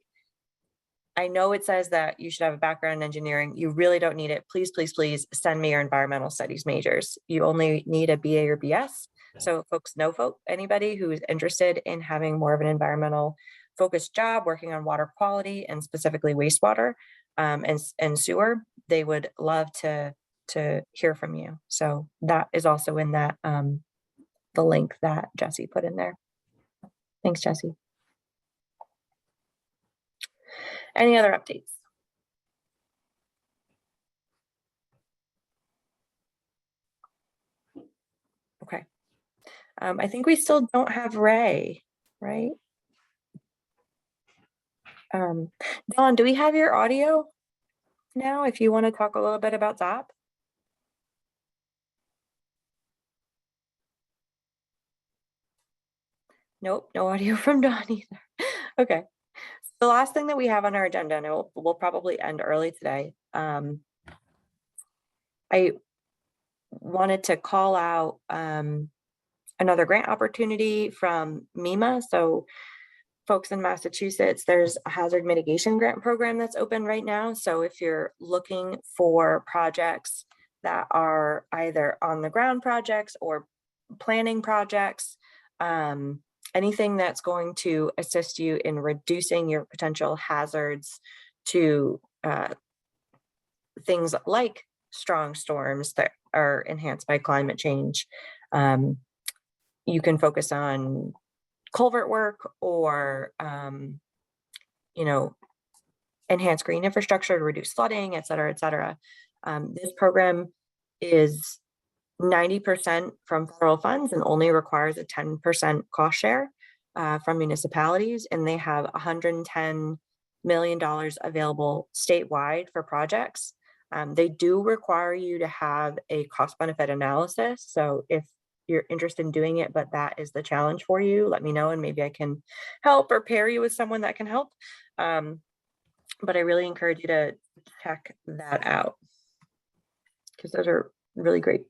Speaker 1: I know it says that you should have a background in engineering. You really don't need it. Please, please, please send me your environmental studies majors. You only need a BA or BS. So folks know anybody who is interested in having more of an environmental focused job, working on water quality and specifically wastewater and sewer, they would love to hear from you. So that is also in that the link that Jesse put in there. Thanks, Jesse. Any other updates? Okay. I think we still don't have Ray, right? Dawn, do we have your audio now if you want to talk a little bit about ZAP? Nope, no audio from Dawn either. Okay. The last thing that we have on our agenda, and we'll probably end early today. I wanted to call out another grant opportunity from MEMA. So folks in Massachusetts, there's a hazard mitigation grant program that's open right now. So if you're looking for projects that are either on the ground projects or planning projects, anything that's going to assist you in reducing your potential hazards to things like strong storms that are enhanced by climate change. You can focus on culvert work or, enhanced green infrastructure to reduce flooding, et cetera, et cetera. This program is 90% from federal funds and only requires a 10% cost share from municipalities, and they have $110 million available statewide for projects. They do require you to have a cost benefit analysis. So if you're interested in doing it, but that is the challenge for you, let me know and maybe I can help or pair you with someone that can help. But I really encourage you to check that out because those are really great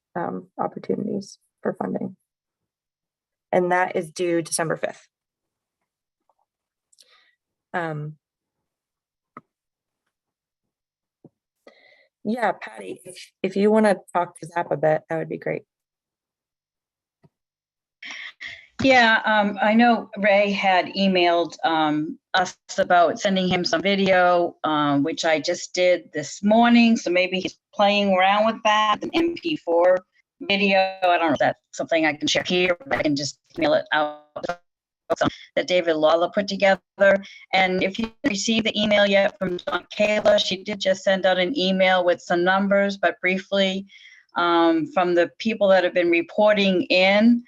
Speaker 1: opportunities for funding. And that is due December 5th. Yeah, Patty, if you want to talk to Zap a bit, that would be great.
Speaker 18: Yeah, I know Ray had emailed us about sending him some video, which I just did this morning. So maybe he's playing around with that, an MP4 video. I don't know if that's something I can share here, but I can just email it out that David Lawler put together. And if you received the email yet from Dawn Kayla, she did just send out an email with some numbers, but briefly from the people that have been reporting in.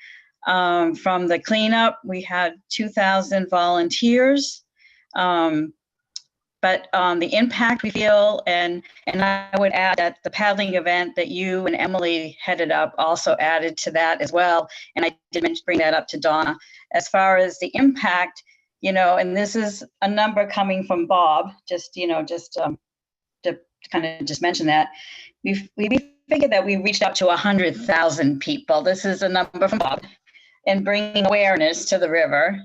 Speaker 18: From the cleanup, we had 2,000 volunteers, but the impact we feel, and I would add that the paddling event that you and Emily headed up also added to that as well. And I did bring that up to Donna. As far as the impact, and this is a number coming from Bob, to kind of just mention that we figured that we reached out to 100,000 people. This is a number from Bob, and bringing awareness to the river.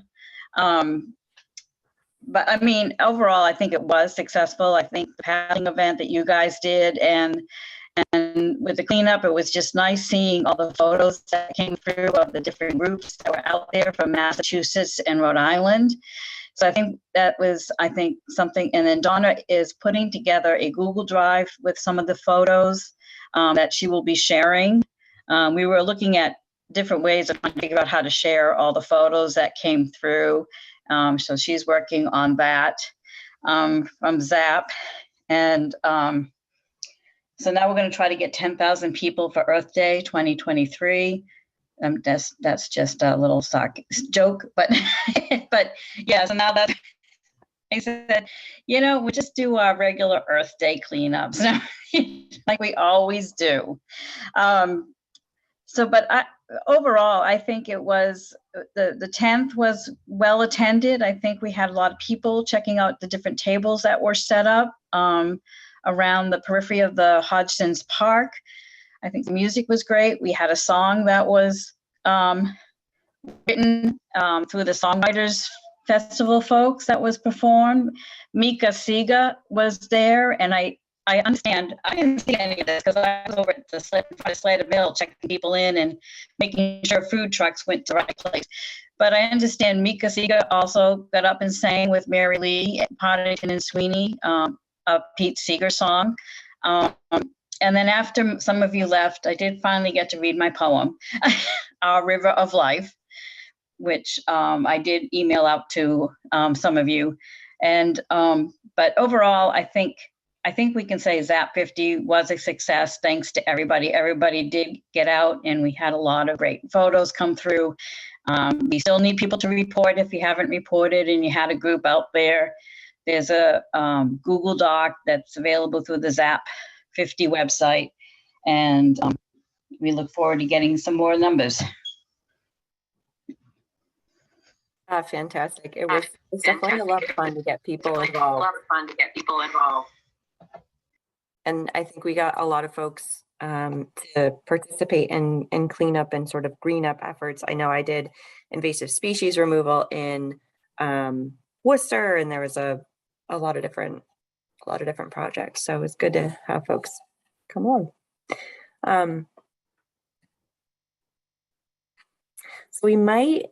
Speaker 18: But I mean, overall, I think it was successful. I think the paddling event that you guys did and with the cleanup, it was just nice seeing all the photos that came through of the different groups that were out there from Massachusetts and Rhode Island. So I think that was, something. And then Donna is putting together a Google Drive with some of the photos that she will be sharing. We were looking at different ways of trying to figure out how to share all the photos that came through. So she's working on that from Zap. And so now we're going to try to get 10,000 people for Earth Day 2023. That's just a little joke, but but yeah. So now that I said, we just do our regular Earth Day cleanups like we always do. But overall, I think it was the 10th was well attended. I think we had a lot of people checking out the different tables that were set up around the periphery of the Hodgson's Park. I think the music was great. We had a song that was written through the Songwriters Festival folks that was performed. Mika Siga was there, and I understand. I didn't see any of this because I was over at the Slater Mill checking people in and making sure food trucks went to the right place. But I understand Mika Siga also got up and sang with Mary Lee, Partington and Sweeney, a Pete Seeger song. And then after some of you left, I did finally get to read my poem, Our River of Life, which I did email out to some of you. And but overall, I think we can say Zap 50 was a success thanks to everybody. Everybody did get out, and we had a lot of great photos come through. We still need people to report if you haven't reported and you had a group out there. There's a Google Doc that's available through the Zap 50 website, and we look forward to getting some more numbers.
Speaker 1: Fantastic. It was definitely a lot of fun to get people involved. And I think we got a lot of folks to participate in cleanup and sort of green up efforts. I know I did invasive species removal in Worcester, and there was a lot of different projects. So it was good to have folks come on. So we might.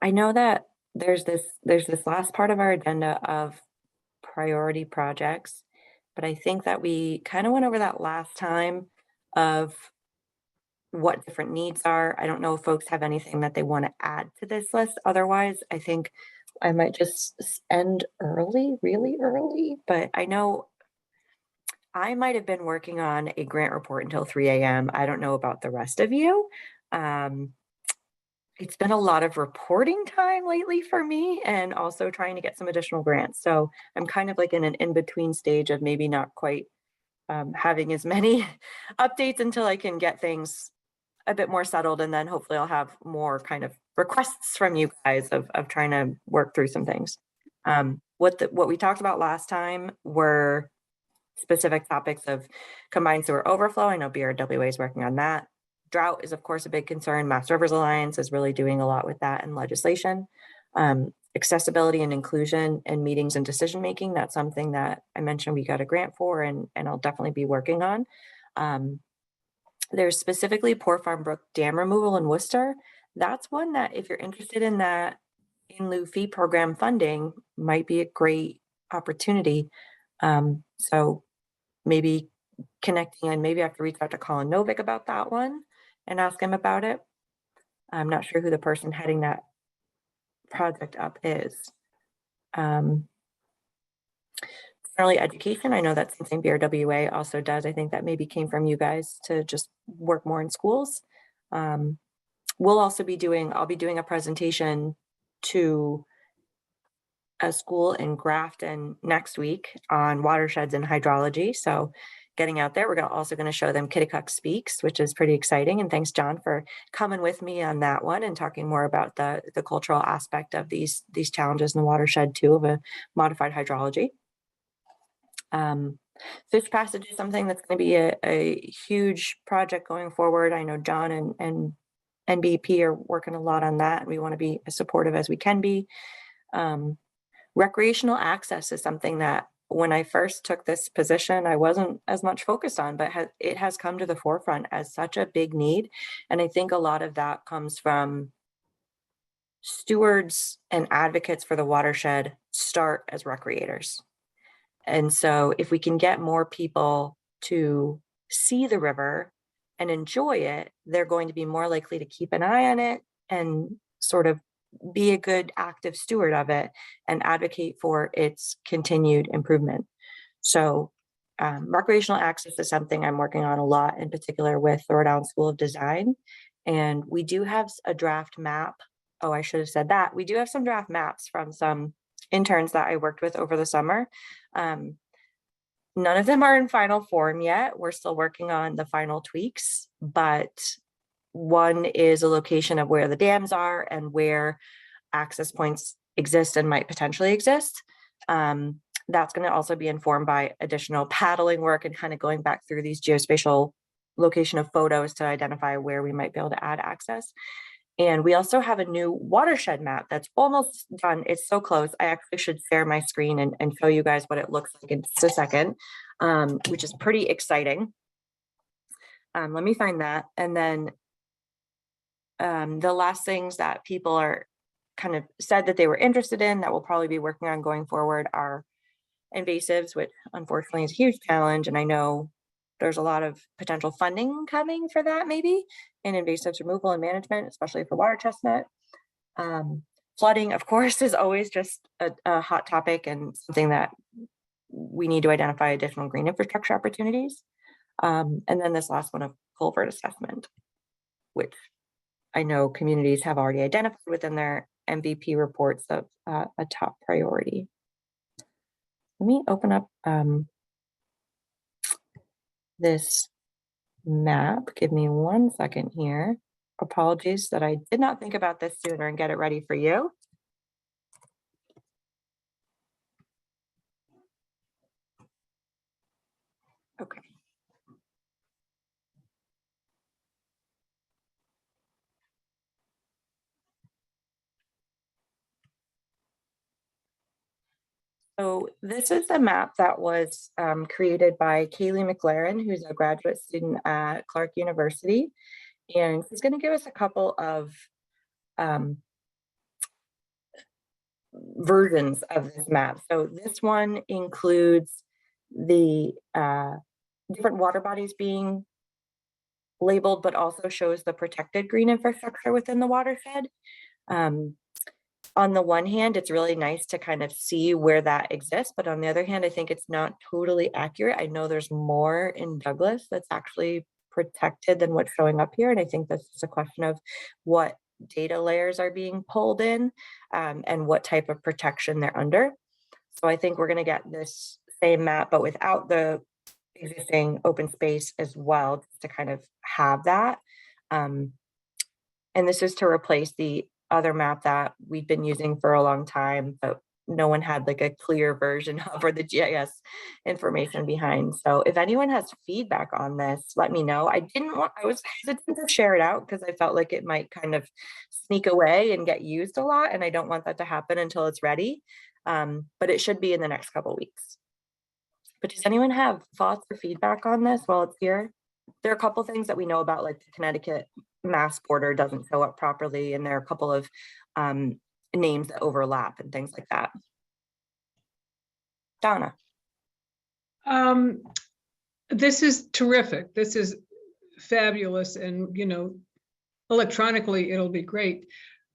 Speaker 1: I know that there's this last part of our agenda of priority projects, but I think that we kind of went over that last time of what different needs are. I don't know if folks have anything that they want to add to this list. Otherwise, I think I might just end really early, but I know I might have been working on a grant report until 3 a.m. I don't know about the rest of you. It's been a lot of reporting time lately for me, and also trying to get some additional grants. So I'm kind of like in an in-between stage of maybe not quite having as many updates until I can get things a bit more settled. And then hopefully I'll have more kind of requests from you guys of trying to work through some things. What we talked about last time were specific topics of combined sewer overflow. I know BRWA is working on that. Drought is, of course, a big concern. Mass Rivers Alliance is really doing a lot with that in legislation. Accessibility and inclusion in meetings and decision-making, that's something that I mentioned we got a grant for, and I'll definitely be working on. There's specifically Poor Farm Brook dam removal in Worcester. That's one that if you're interested in that in lieu fee program funding might be a great opportunity. So maybe connecting, and maybe I have to reach out to Colin Novick about that one and ask him about it. I'm not sure who the person heading that project up is. Early education, I know that's something BRWA also does. I think that maybe came from you guys to just work more in schools. We'll also be I'll be doing a presentation to a school in Grafton next week on watersheds and hydrology. So getting out there, we're also going to show them Kitticuck Speaks, which is pretty exciting. And thanks, John, for coming with me on that one and talking more about the cultural aspect of these challenges in the watershed too, of a modified hydrology. Fish passage is something that's going to be a huge project going forward. I know John and NBP are working a lot on that. We want to be as supportive as we can be. Recreational access is something that when I first took this position, I wasn't as much focused on, but it has come to the forefront as such a big need. And I think a lot of that comes from stewards and advocates for the watershed start as recreators. And so if we can get more people to see the river and enjoy it, they're going to be more likely to keep an eye on it and sort of be a good active steward of it and advocate for its continued improvement. So recreational access is something I'm working on a lot, in particular with the Rhode Island School of Design. And we do have a draft map. Oh, I should have said that. We do have some draft maps from some interns that I worked with over the summer. None of them are in final form yet. We're still working on the final tweaks, but one is a location of where the dams are and where access points exist and might potentially exist. That's going to also be informed by additional paddling work and kind of going back through these geospatial location of photos to identify where we might be able to add access. And we also have a new watershed map that's almost done. It's so close. I actually should share my screen and show you guys what it looks like in just a second, which is pretty exciting. Let me find that. And then the last things that people are kind of said that they were interested in that we'll probably be working on going forward are invasives, which unfortunately is a huge challenge. And I know there's a lot of potential funding coming for that maybe in invasives removal and management, especially for water chestnut. Flooding, of course, is always just a hot topic and something that we need to identify additional green infrastructure opportunities. And then this last one of culvert assessment, which I know communities have already identified within their MVP reports of a top priority. Let me open up this map. Give me 1 second here. Apologies that I did not think about this sooner and get it ready for you. Okay. So this is a map that was created by Kaylee McLaren, who's a graduate student at Clark University. And she's going to give us a couple of versions of this map. So this one includes the different water bodies being labeled, but also shows the protected green infrastructure within the watershed. On the one hand, it's really nice to kind of see where that exists, but on the other hand, I think it's not totally accurate. I know there's more in Douglas that's actually protected than what's showing up here. And I think that's just a question of what data layers are being pulled in and what type of protection they're under. So I think we're going to get this same map, but without the existing open space as well, to kind of have that. And this is to replace the other map that we've been using for a long time, but no one had like a clear version of, or the GIS information behind. So if anyone has feedback on this, let me know. I was hesitant to share it out because I felt like it might kind of sneak away and get used a lot. And I don't want that to happen until it's ready. But it should be in the next couple of weeks. But does anyone have thoughts or feedback on this while it's here? There are a couple things that we know about, like the Connecticut Mass border doesn't show up properly, and there are a couple of names that overlap and things like that. Donna.
Speaker 9: This is terrific. This is fabulous. And, you know, electronically, it'll be great.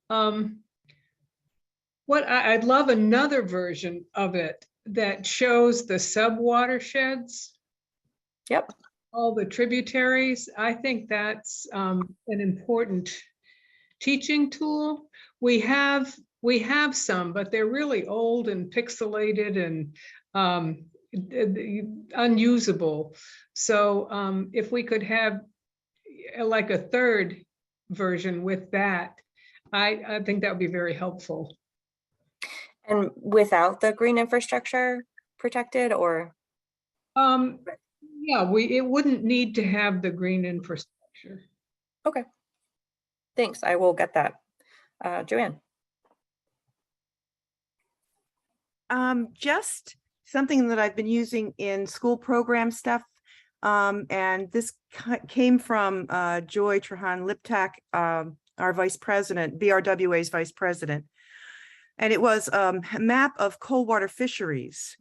Speaker 9: I'd love another version of it that shows the sub watersheds.
Speaker 1: Yep.
Speaker 9: All the tributaries. I think that's an important teaching tool. We have some, but they're really old and pixelated and unusable. So if we could have like a third version with that, I think that would be very helpful.
Speaker 1: And without the green infrastructure protected, or?
Speaker 9: Yeah, it wouldn't need to have the green infrastructure.
Speaker 1: Okay. Thanks. I will get that. Joanne.
Speaker 19: Just something that I've been using in school program stuff. And this came from Joy Trahan Liptak, our vice president, BRWA's vice president. And it was a map of cold water fisheries.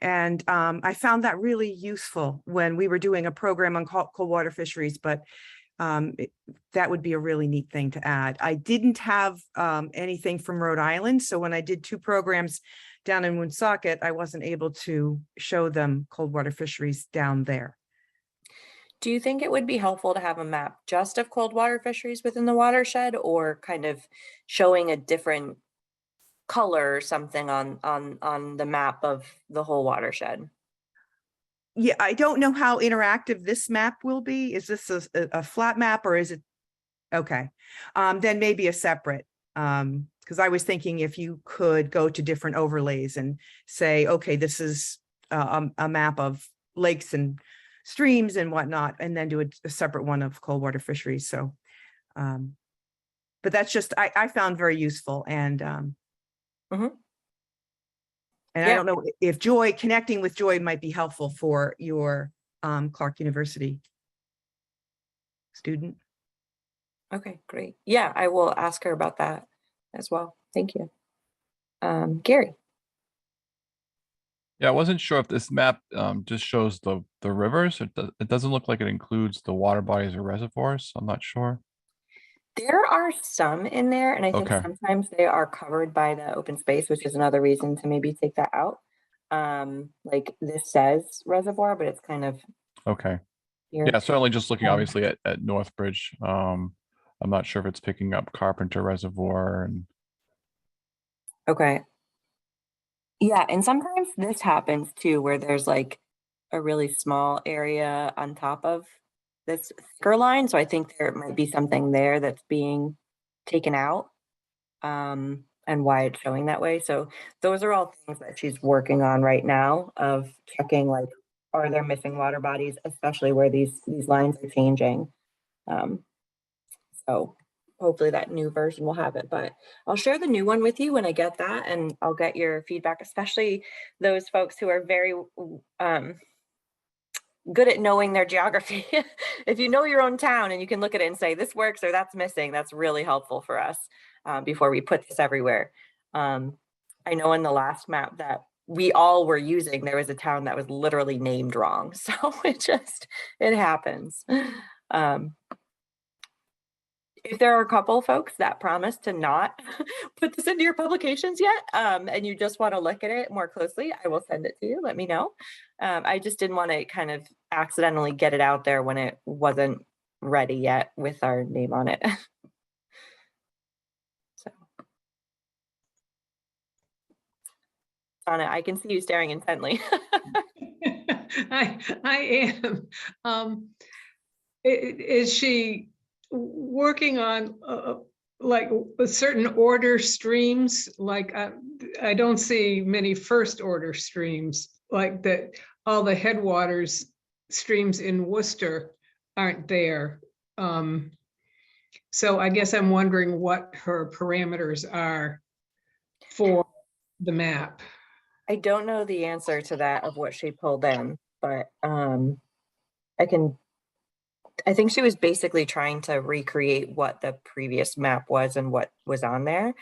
Speaker 19: And I found that really useful when we were doing a program on cold water fisheries, but that would be a really neat thing to add. I didn't have anything from Rhode Island. So when I did 2 programs down in Woonsocket, I wasn't able to show them cold water fisheries down there.
Speaker 1: Do you think it would be helpful to have a map just of cold water fisheries within the watershed, or kind of showing a different color or something on the map of the whole watershed?
Speaker 19: Yeah, I don't know how interactive this map will be. Is this a flat map, or is it? Okay, then maybe a separate, because I was thinking if you could go to different overlays and say, okay, this is a map of lakes and streams and whatnot, and then do a separate one of cold water fisheries. So, but that's just, I found very useful. And and I don't know if connecting with Joy might be helpful for your Clark University student.
Speaker 1: Okay, great. Yeah, I will ask her about that as well. Thank you. Gary.
Speaker 7: Yeah, I wasn't sure if this map just shows the rivers. It doesn't look like it includes the water bodies or reservoirs. I'm not sure.
Speaker 1: There are some in there, and I think sometimes they are covered by the open space, which is another reason to maybe take that out. Like this says reservoir, but it's kind of
Speaker 7: okay.
Speaker 1: Here.
Speaker 7: Yeah, certainly just looking obviously at Northbridge. I'm not sure if it's picking up Carpenter Reservoir and
Speaker 1: okay. Yeah, and sometimes this happens too, where there's like a really small area on top of this thicker line. So I think there might be something there that's being taken out, and why it's showing that way. So those are all things that she's working on right now, of checking like, are there missing water bodies, especially where these lines are changing. So hopefully that new version will have it, but I'll share the new one with you when I get that, and I'll get your feedback, especially those folks who are very good at knowing their geography. If you know your own town and you can look at it and say, this works or that's missing, that's really helpful for us before we put this everywhere. I know in the last map that we all were using, there was a town that was literally named wrong. So it happens. If there are a couple folks that promise to not put this into your publications yet, and you just want to look at it more closely, I will send it to you. Let me know. I just didn't want to kind of accidentally get it out there when it wasn't ready yet with our name on it. So, Donna, I can see you staring intently.
Speaker 9: I am. Is she working on like a certain order streams? Like I don't see many first order streams, like that. All the headwaters streams in Worcester aren't there. So I guess I'm wondering what her parameters are for the map.
Speaker 1: I don't know the answer to that of what she pulled in, but I think she was basically trying to recreate what the previous map was and what was on there.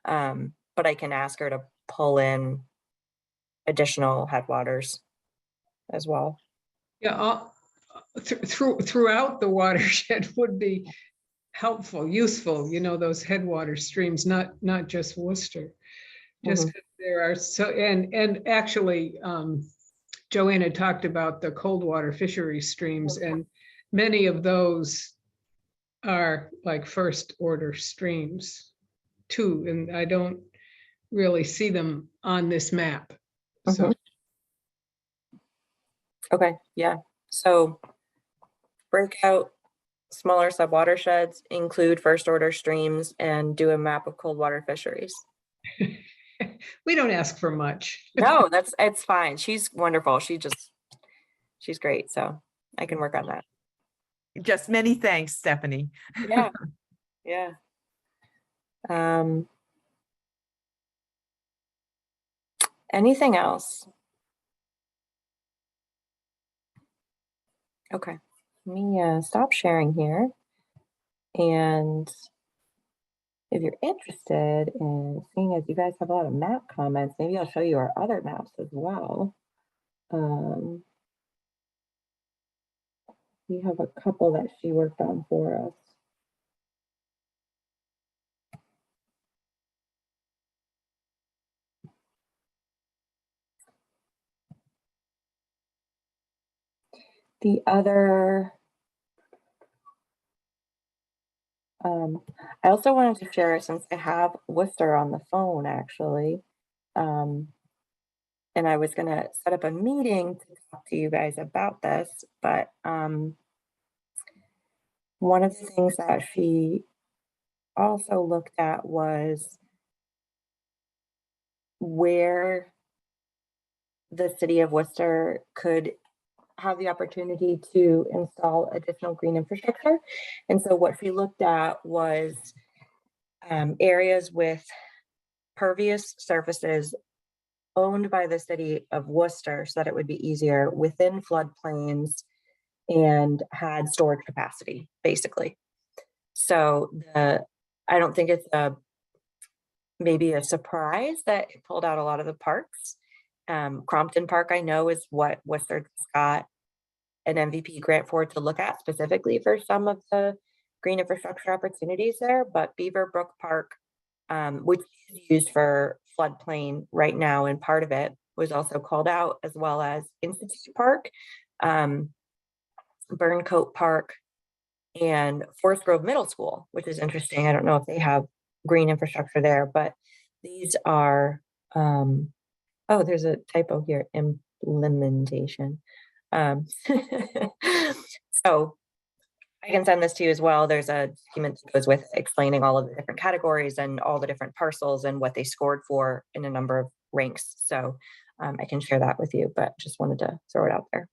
Speaker 1: But I can ask her to pull in additional headwaters as well.
Speaker 9: Yeah, throughout the watershed would be helpful, useful, you know, those headwater streams, not just Worcester. Just because there are so, and actually, Joanna talked about the cold water fishery streams, and many of those are like first order streams too, and I don't really see them on this map. So
Speaker 1: okay, yeah. So break out smaller subwatersheds, include first order streams, and do a map of cold water fisheries.
Speaker 9: We don't ask for much.
Speaker 1: No, it's fine. She's wonderful. She just she's great. So I can work on that.
Speaker 19: Just many thanks, Stephanie.
Speaker 1: Yeah. Yeah. Anything else? Okay. Let me stop sharing here. And if you're interested in seeing, as you guys have a lot of map comments, maybe I'll show you our other maps as well. We have a couple that she worked on for us. The other, I also wanted to share, since I have Worcester on the phone actually, and I was going to set up a meeting to talk to you guys about this, but one of the things that she also looked at was where the city of Worcester could have the opportunity to install additional green infrastructure. And so what she looked at was areas with pervious surfaces owned by the city of Worcester, so that it would be easier within floodplains and had storage capacity, basically. So I don't think it's maybe a surprise that it pulled out a lot of the parks. Crompton Park, I know, is what Worcester got an MVP grant for, to look at specifically for some of the green infrastructure opportunities there. But Beaver Brook Park, which is used for floodplain right now, and part of it was also called out, as well as Institute Park, Burncoat Park, and Forest Grove Middle School, which is interesting. I don't know if they have green infrastructure there, but these are, oh, there's a typo here, implementation. So I can send this to you as well. There's a document that goes with explaining all of the different categories and all the different parcels and what they scored for in a number of ranks. So I can share that with you, but just wanted to throw it out there.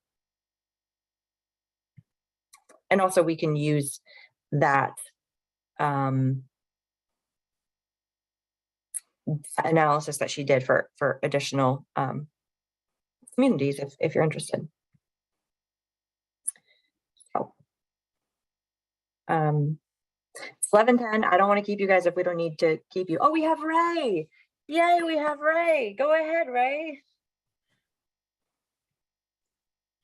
Speaker 1: And also we can use that analysis that she did for additional communities if you're interested. So it's 11:10. I don't want to keep you guys if we don't need to keep you. Oh, we have Ray. Yay, we have Ray. Go ahead, Ray.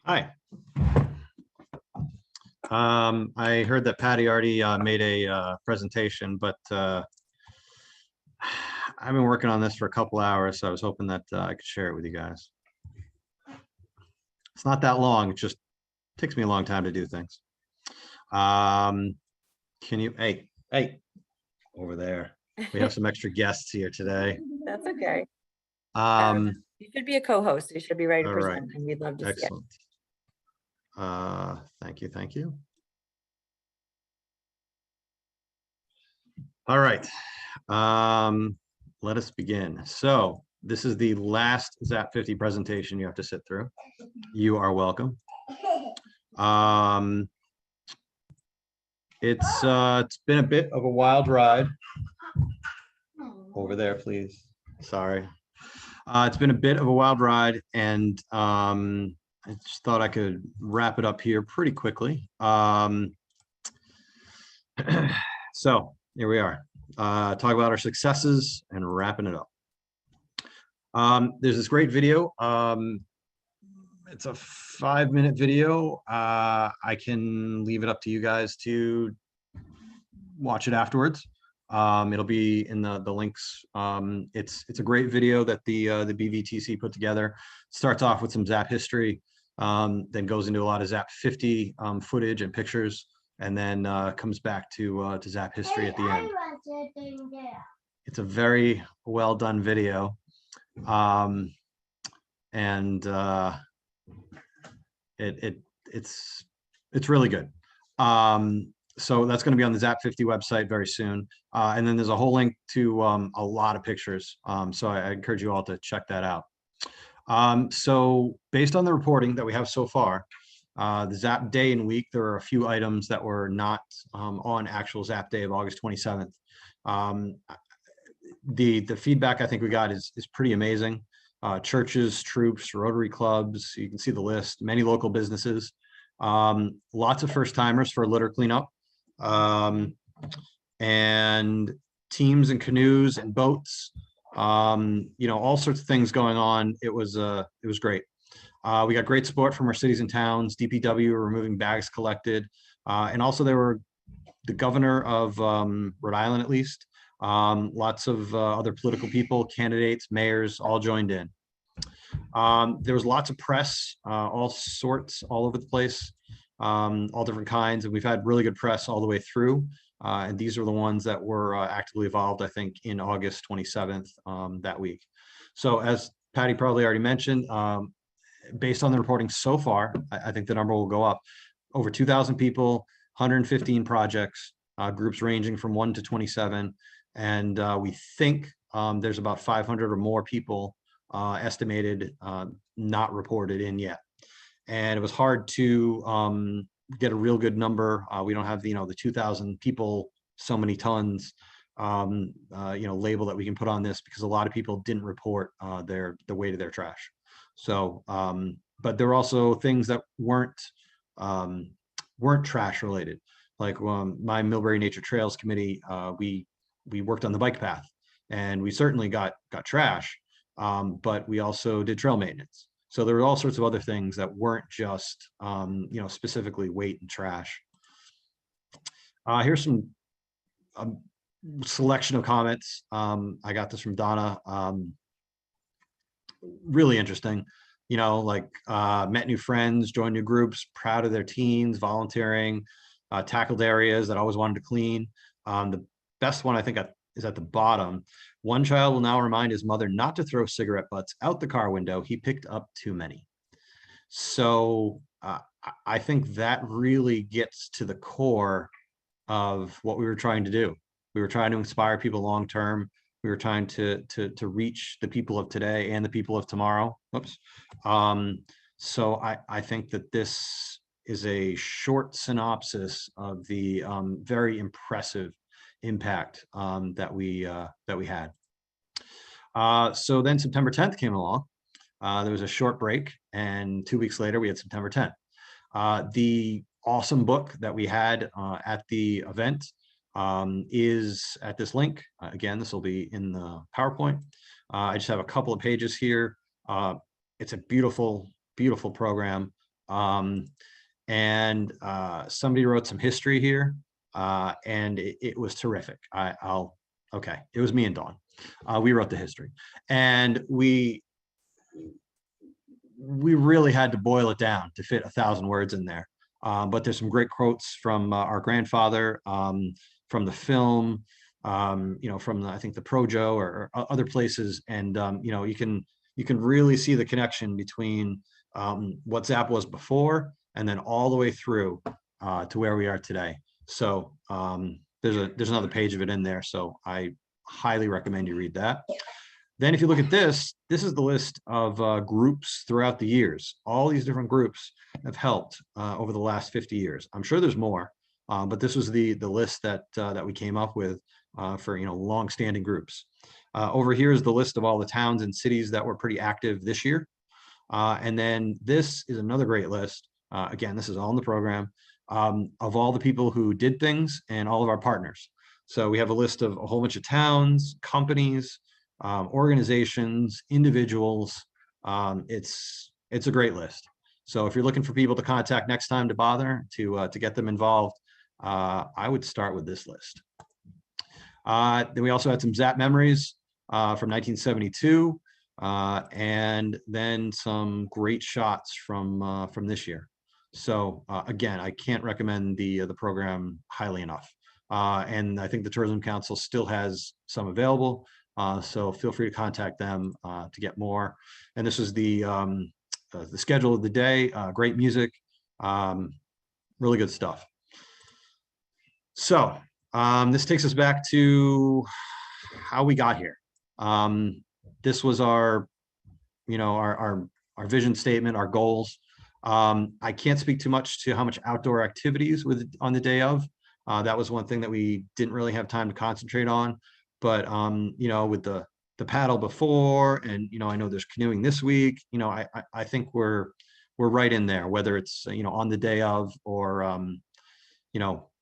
Speaker 20: Hi. I heard that Patty already made a presentation, but I've been working on this for a couple hours, so I was hoping that I could share it with you guys. It's not that long. It just takes me a long time to do things. Can you, hey, over there. We have some extra guests here today.
Speaker 1: That's okay. You should be a co-host. You should be ready to present, and we'd love to see it.
Speaker 20: Thank you. Thank you. All right. Let us begin. So this is the last ZAP 50 presentation you have to sit through. You are welcome. It's been a bit of a wild ride. Over there, please. Sorry. It's been a bit of a wild ride, and I just thought I could wrap it up here pretty quickly. So here we are. Talk about our successes and wrapping it up. There's this great video. It's a 5-minute video. I can leave it up to you guys to watch it afterwards. It'll be in the links. It's a great video that the BVTC put together. Starts off with some ZAP history, then goes into a lot of ZAP 50 footage and pictures, and then comes back to ZAP history at the end. It's a very well done video, and it's really good. So that's going to be on the ZAP 50 website very soon. And then there's a whole link to a lot of pictures. So I encourage you all to check that out. So based on the reporting that we have so far, the ZAP day and week, there are a few items that were not on actual ZAP day of August 27th. The feedback I think we got is pretty amazing. Churches, troops, Rotary clubs, you can see the list, many local businesses, lots of first timers for litter cleanup, and teams and canoes and boats, all sorts of things going on. It was great. We got great support from our cities and towns. DPW were removing bags collected, and also there were the governor of Rhode Island, at least. Lots of other political people, candidates, mayors, all joined in. There was lots of press, all sorts, all over the place, all different kinds, and we've had really good press all the way through. And these are the ones that were actively involved, I think, in August 27th that week. So as Patty probably already mentioned, based on the reporting so far, I think the number will go up. Over 2,000 people, 115 projects, groups ranging from 1 to 27. And we think there's about 500 or more people estimated not reported in yet. And it was hard to get a real good number. We don't have the 2,000 people, so many tons, label that we can put on this, because a lot of people didn't report the weight of their trash. So, but there were also things that weren't trash related. Like my Millbury Nature Trails Committee, we worked on the bike path, and we certainly got trash, but we also did trail maintenance. So there were all sorts of other things that weren't just specifically weight and trash. Here's some selection of comments. I got this from Donna. Really interesting. Met new friends, joined new groups, proud of their teens, volunteering, tackled areas that I always wanted to clean. The best one I think is at the bottom. One child will now remind his mother not to throw cigarette butts out the car window. He picked up too many. So I think that really gets to the core of what we were trying to do. We were trying to inspire people long-term. We were trying to reach the people of today and the people of tomorrow. Oops. So I think that this is a short synopsis of the very impressive impact that we had. So then September 10th came along. There was a short break, and 2 weeks later we had September 10th. The awesome book that we had at the event is at this link. Again, this will be in the PowerPoint. I just have a couple of pages here. It's a beautiful, beautiful program. And somebody wrote some history here, and it was terrific. Okay, it was me and Dawn. We wrote the history, and we really had to boil it down to fit 1,000 words in there. But there's some great quotes from our grandfather, from the film, from I think the Projo or other places, and you can really see the connection between what ZAP was before and then all the way through to where we are today. So there's another page of it in there, so I highly recommend you read that. Then if you look at this is the list of groups throughout the years. All these different groups have helped over the last 50 years. I'm sure there's more, but this was the list that we came up with for long-standing groups. Over here is the list of all the towns and cities that were pretty active this year. And then this is another great list. Again, this is all in the program, of all the people who did things and all of our partners. So we have a list of a whole bunch of towns, companies, organizations, individuals. It's a great list. So if you're looking for people to contact next time to bother to get them involved, I would start with this list. Then we also had some ZAP memories from 1972, and then some great shots from this year. So again, I can't recommend the program highly enough. And I think the Tourism Council still has some available. So feel free to contact them to get more. And this is the schedule of the day. Great music, really good stuff. So this takes us back to how we got here. This was our our vision statement, our goals. I can't speak too much to how much outdoor activities on the day of. That was one thing that we didn't really have time to concentrate on. But with the paddle before, and I know there's canoeing this week. I think we're right in there, whether it's on the day of or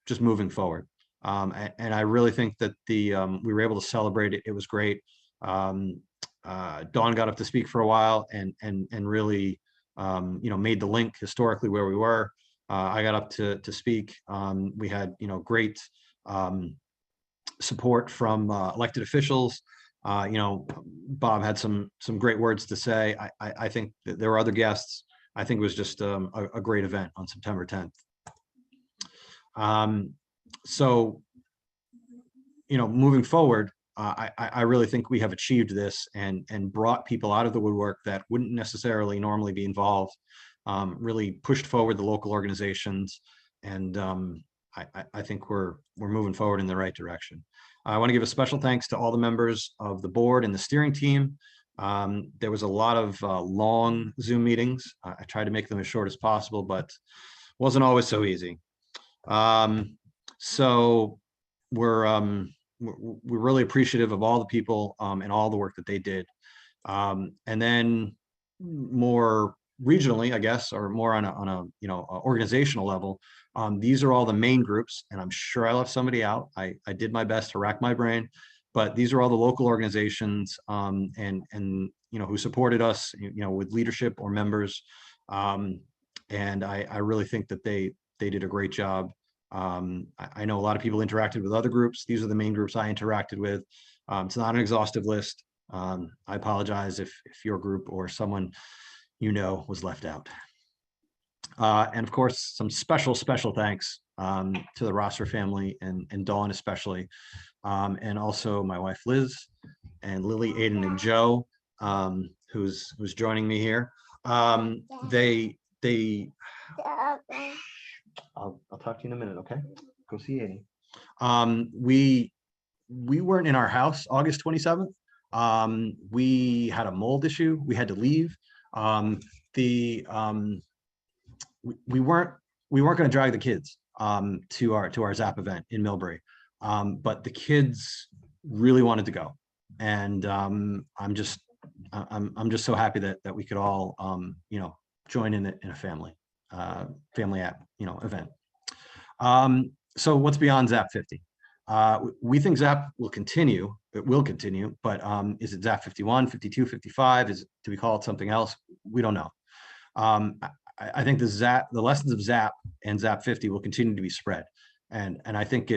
Speaker 20: just moving forward. And I really think that we were able to celebrate it. It was great. Dawn got up to speak for a while and really made the link historically where we were. I got up to speak. We had great support from elected officials. Bob had some great words to say. I think that there were other guests. I think it was just a great event on September 10th. So, moving forward, I really think we have achieved this and brought people out of the woodwork that wouldn't necessarily normally be involved, really pushed forward the local organizations, and I think we're moving forward in the right direction. I want to give a special thanks to all the members of the board and the steering team. There was a lot of long Zoom meetings. I tried to make them as short as possible, but wasn't always so easy. So we're really appreciative of all the people and all the work that they did. And then more regionally, I guess, or more on a organizational level, these are all the main groups, and I'm sure I left somebody out. I did my best to rack my brain, but these are all the local organizations and who supported us, with leadership or members. And I really think that they did a great job. I know a lot of people interacted with other groups. These are the main groups I interacted with. It's not an exhaustive list. I apologize if your group or someone was left out. And of course, some special thanks to the Rosser family and Dawn especially, and also my wife Liz and Lily, Aiden, and Joe, who's joining me here. I'll talk to you in a minute, okay? Go see Aiden. We weren't in our house August 27th. We had a mold issue. We had to leave. We weren't going to drag the kids to our ZAP event in Millbury, but the kids really wanted to go, and I'm just so happy that we could all join in a family event. So what's beyond ZAP 50? We think ZAP will continue. It will continue, but is it ZAP 51, 52, 55? Do we call it something else? We don't know. I think the lessons of ZAP and ZAP 50 will continue to be spread. And I think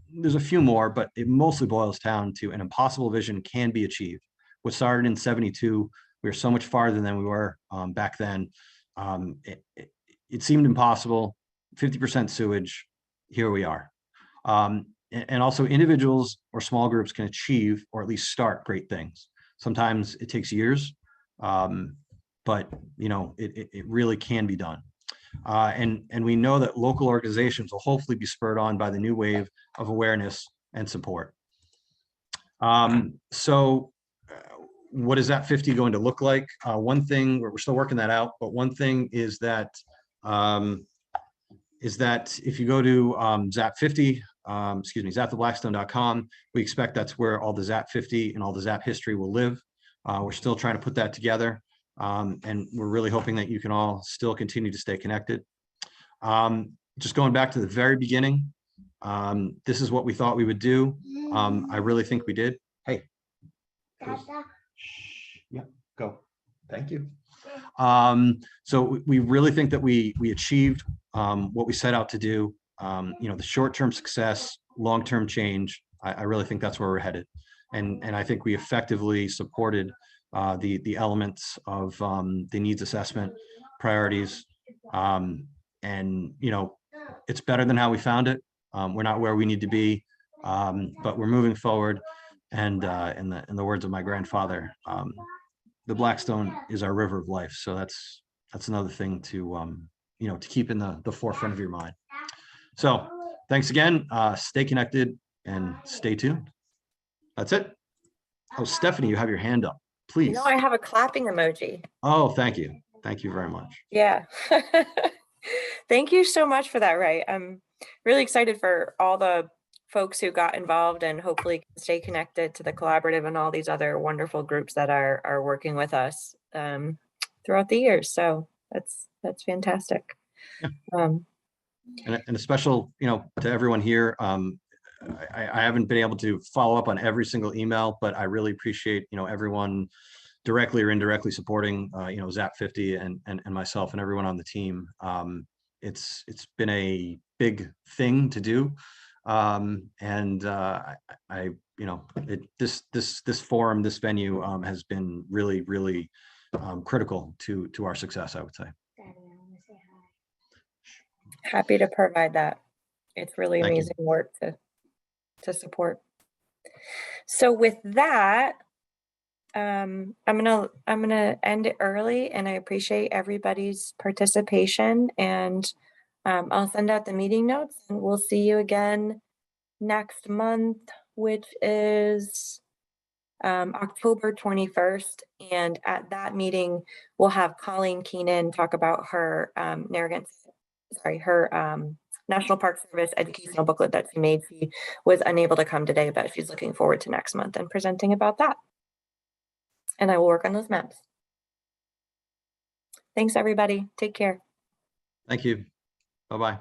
Speaker 20: there's a few more, but it mostly boils down to an impossible vision can be achieved. What started in 72, we were so much farther than we were back then. It seemed impossible, 50% sewage, here we are. And also individuals or small groups can achieve, or at least start, great things. Sometimes it takes years, but it really can be done. And we know that local organizations will hopefully be spurred on by the new wave of awareness and support. So what is ZAP 50 going to look like? One thing, we're still working that out, but one thing is that if you go to ZAP 50, zaptheblackstone.com, we expect that's where all the ZAP 50 and all the ZAP history will live. We're still trying to put that together, and we're really hoping that you can all still continue to stay connected. Just going back to the very beginning, this is what we thought we would do. I really think we did. Hey. Yeah, go. Thank you. So we really think that we achieved what we set out to do. The short-term success, long-term change. I really think that's where we're headed, and I think we effectively supported the elements of the needs assessment priorities, and it's better than how we found it. We're not where we need to be, but we're moving forward. And in the words of my grandfather, the Blackstone is our river of life. So that's another thing to keep in the forefront of your mind. So thanks again. Stay connected and stay tuned. That's it. Oh, Stephanie, you have your hand up. please.
Speaker 1: No, I have a clapping emoji.
Speaker 20: Oh, thank you. Thank you very much.
Speaker 1: Yeah. Thank you so much for that, Ray. I'm really excited for all the folks who got involved and hopefully can stay connected to the collaborative and all these other wonderful groups that are working with us throughout the years. So that's fantastic.
Speaker 20: Yeah.
Speaker 1: And
Speaker 20: a special, to everyone here. I haven't been able to follow up on every single email, but I really appreciate, everyone directly or indirectly supporting, Zap 50 and myself and everyone on the team. It's been a big thing to do. This forum, this venue has been really, really critical to our success, I would say.
Speaker 1: Happy to provide that. It's really
Speaker 20: Thank you.
Speaker 1: amazing work to support. So with that, I'm gonna end it early, and I appreciate everybody's participation, and I'll send out the meeting notes, and we'll see you again next month, which is October 21st. And at that meeting, we'll have Colleen Keenan talk about her National Park Service educational booklet that she made. She was unable to come today, but she's looking forward to next month and presenting about that. And I will work on those maps. Thanks, everybody. Take care.
Speaker 20: Thank you. Bye-bye.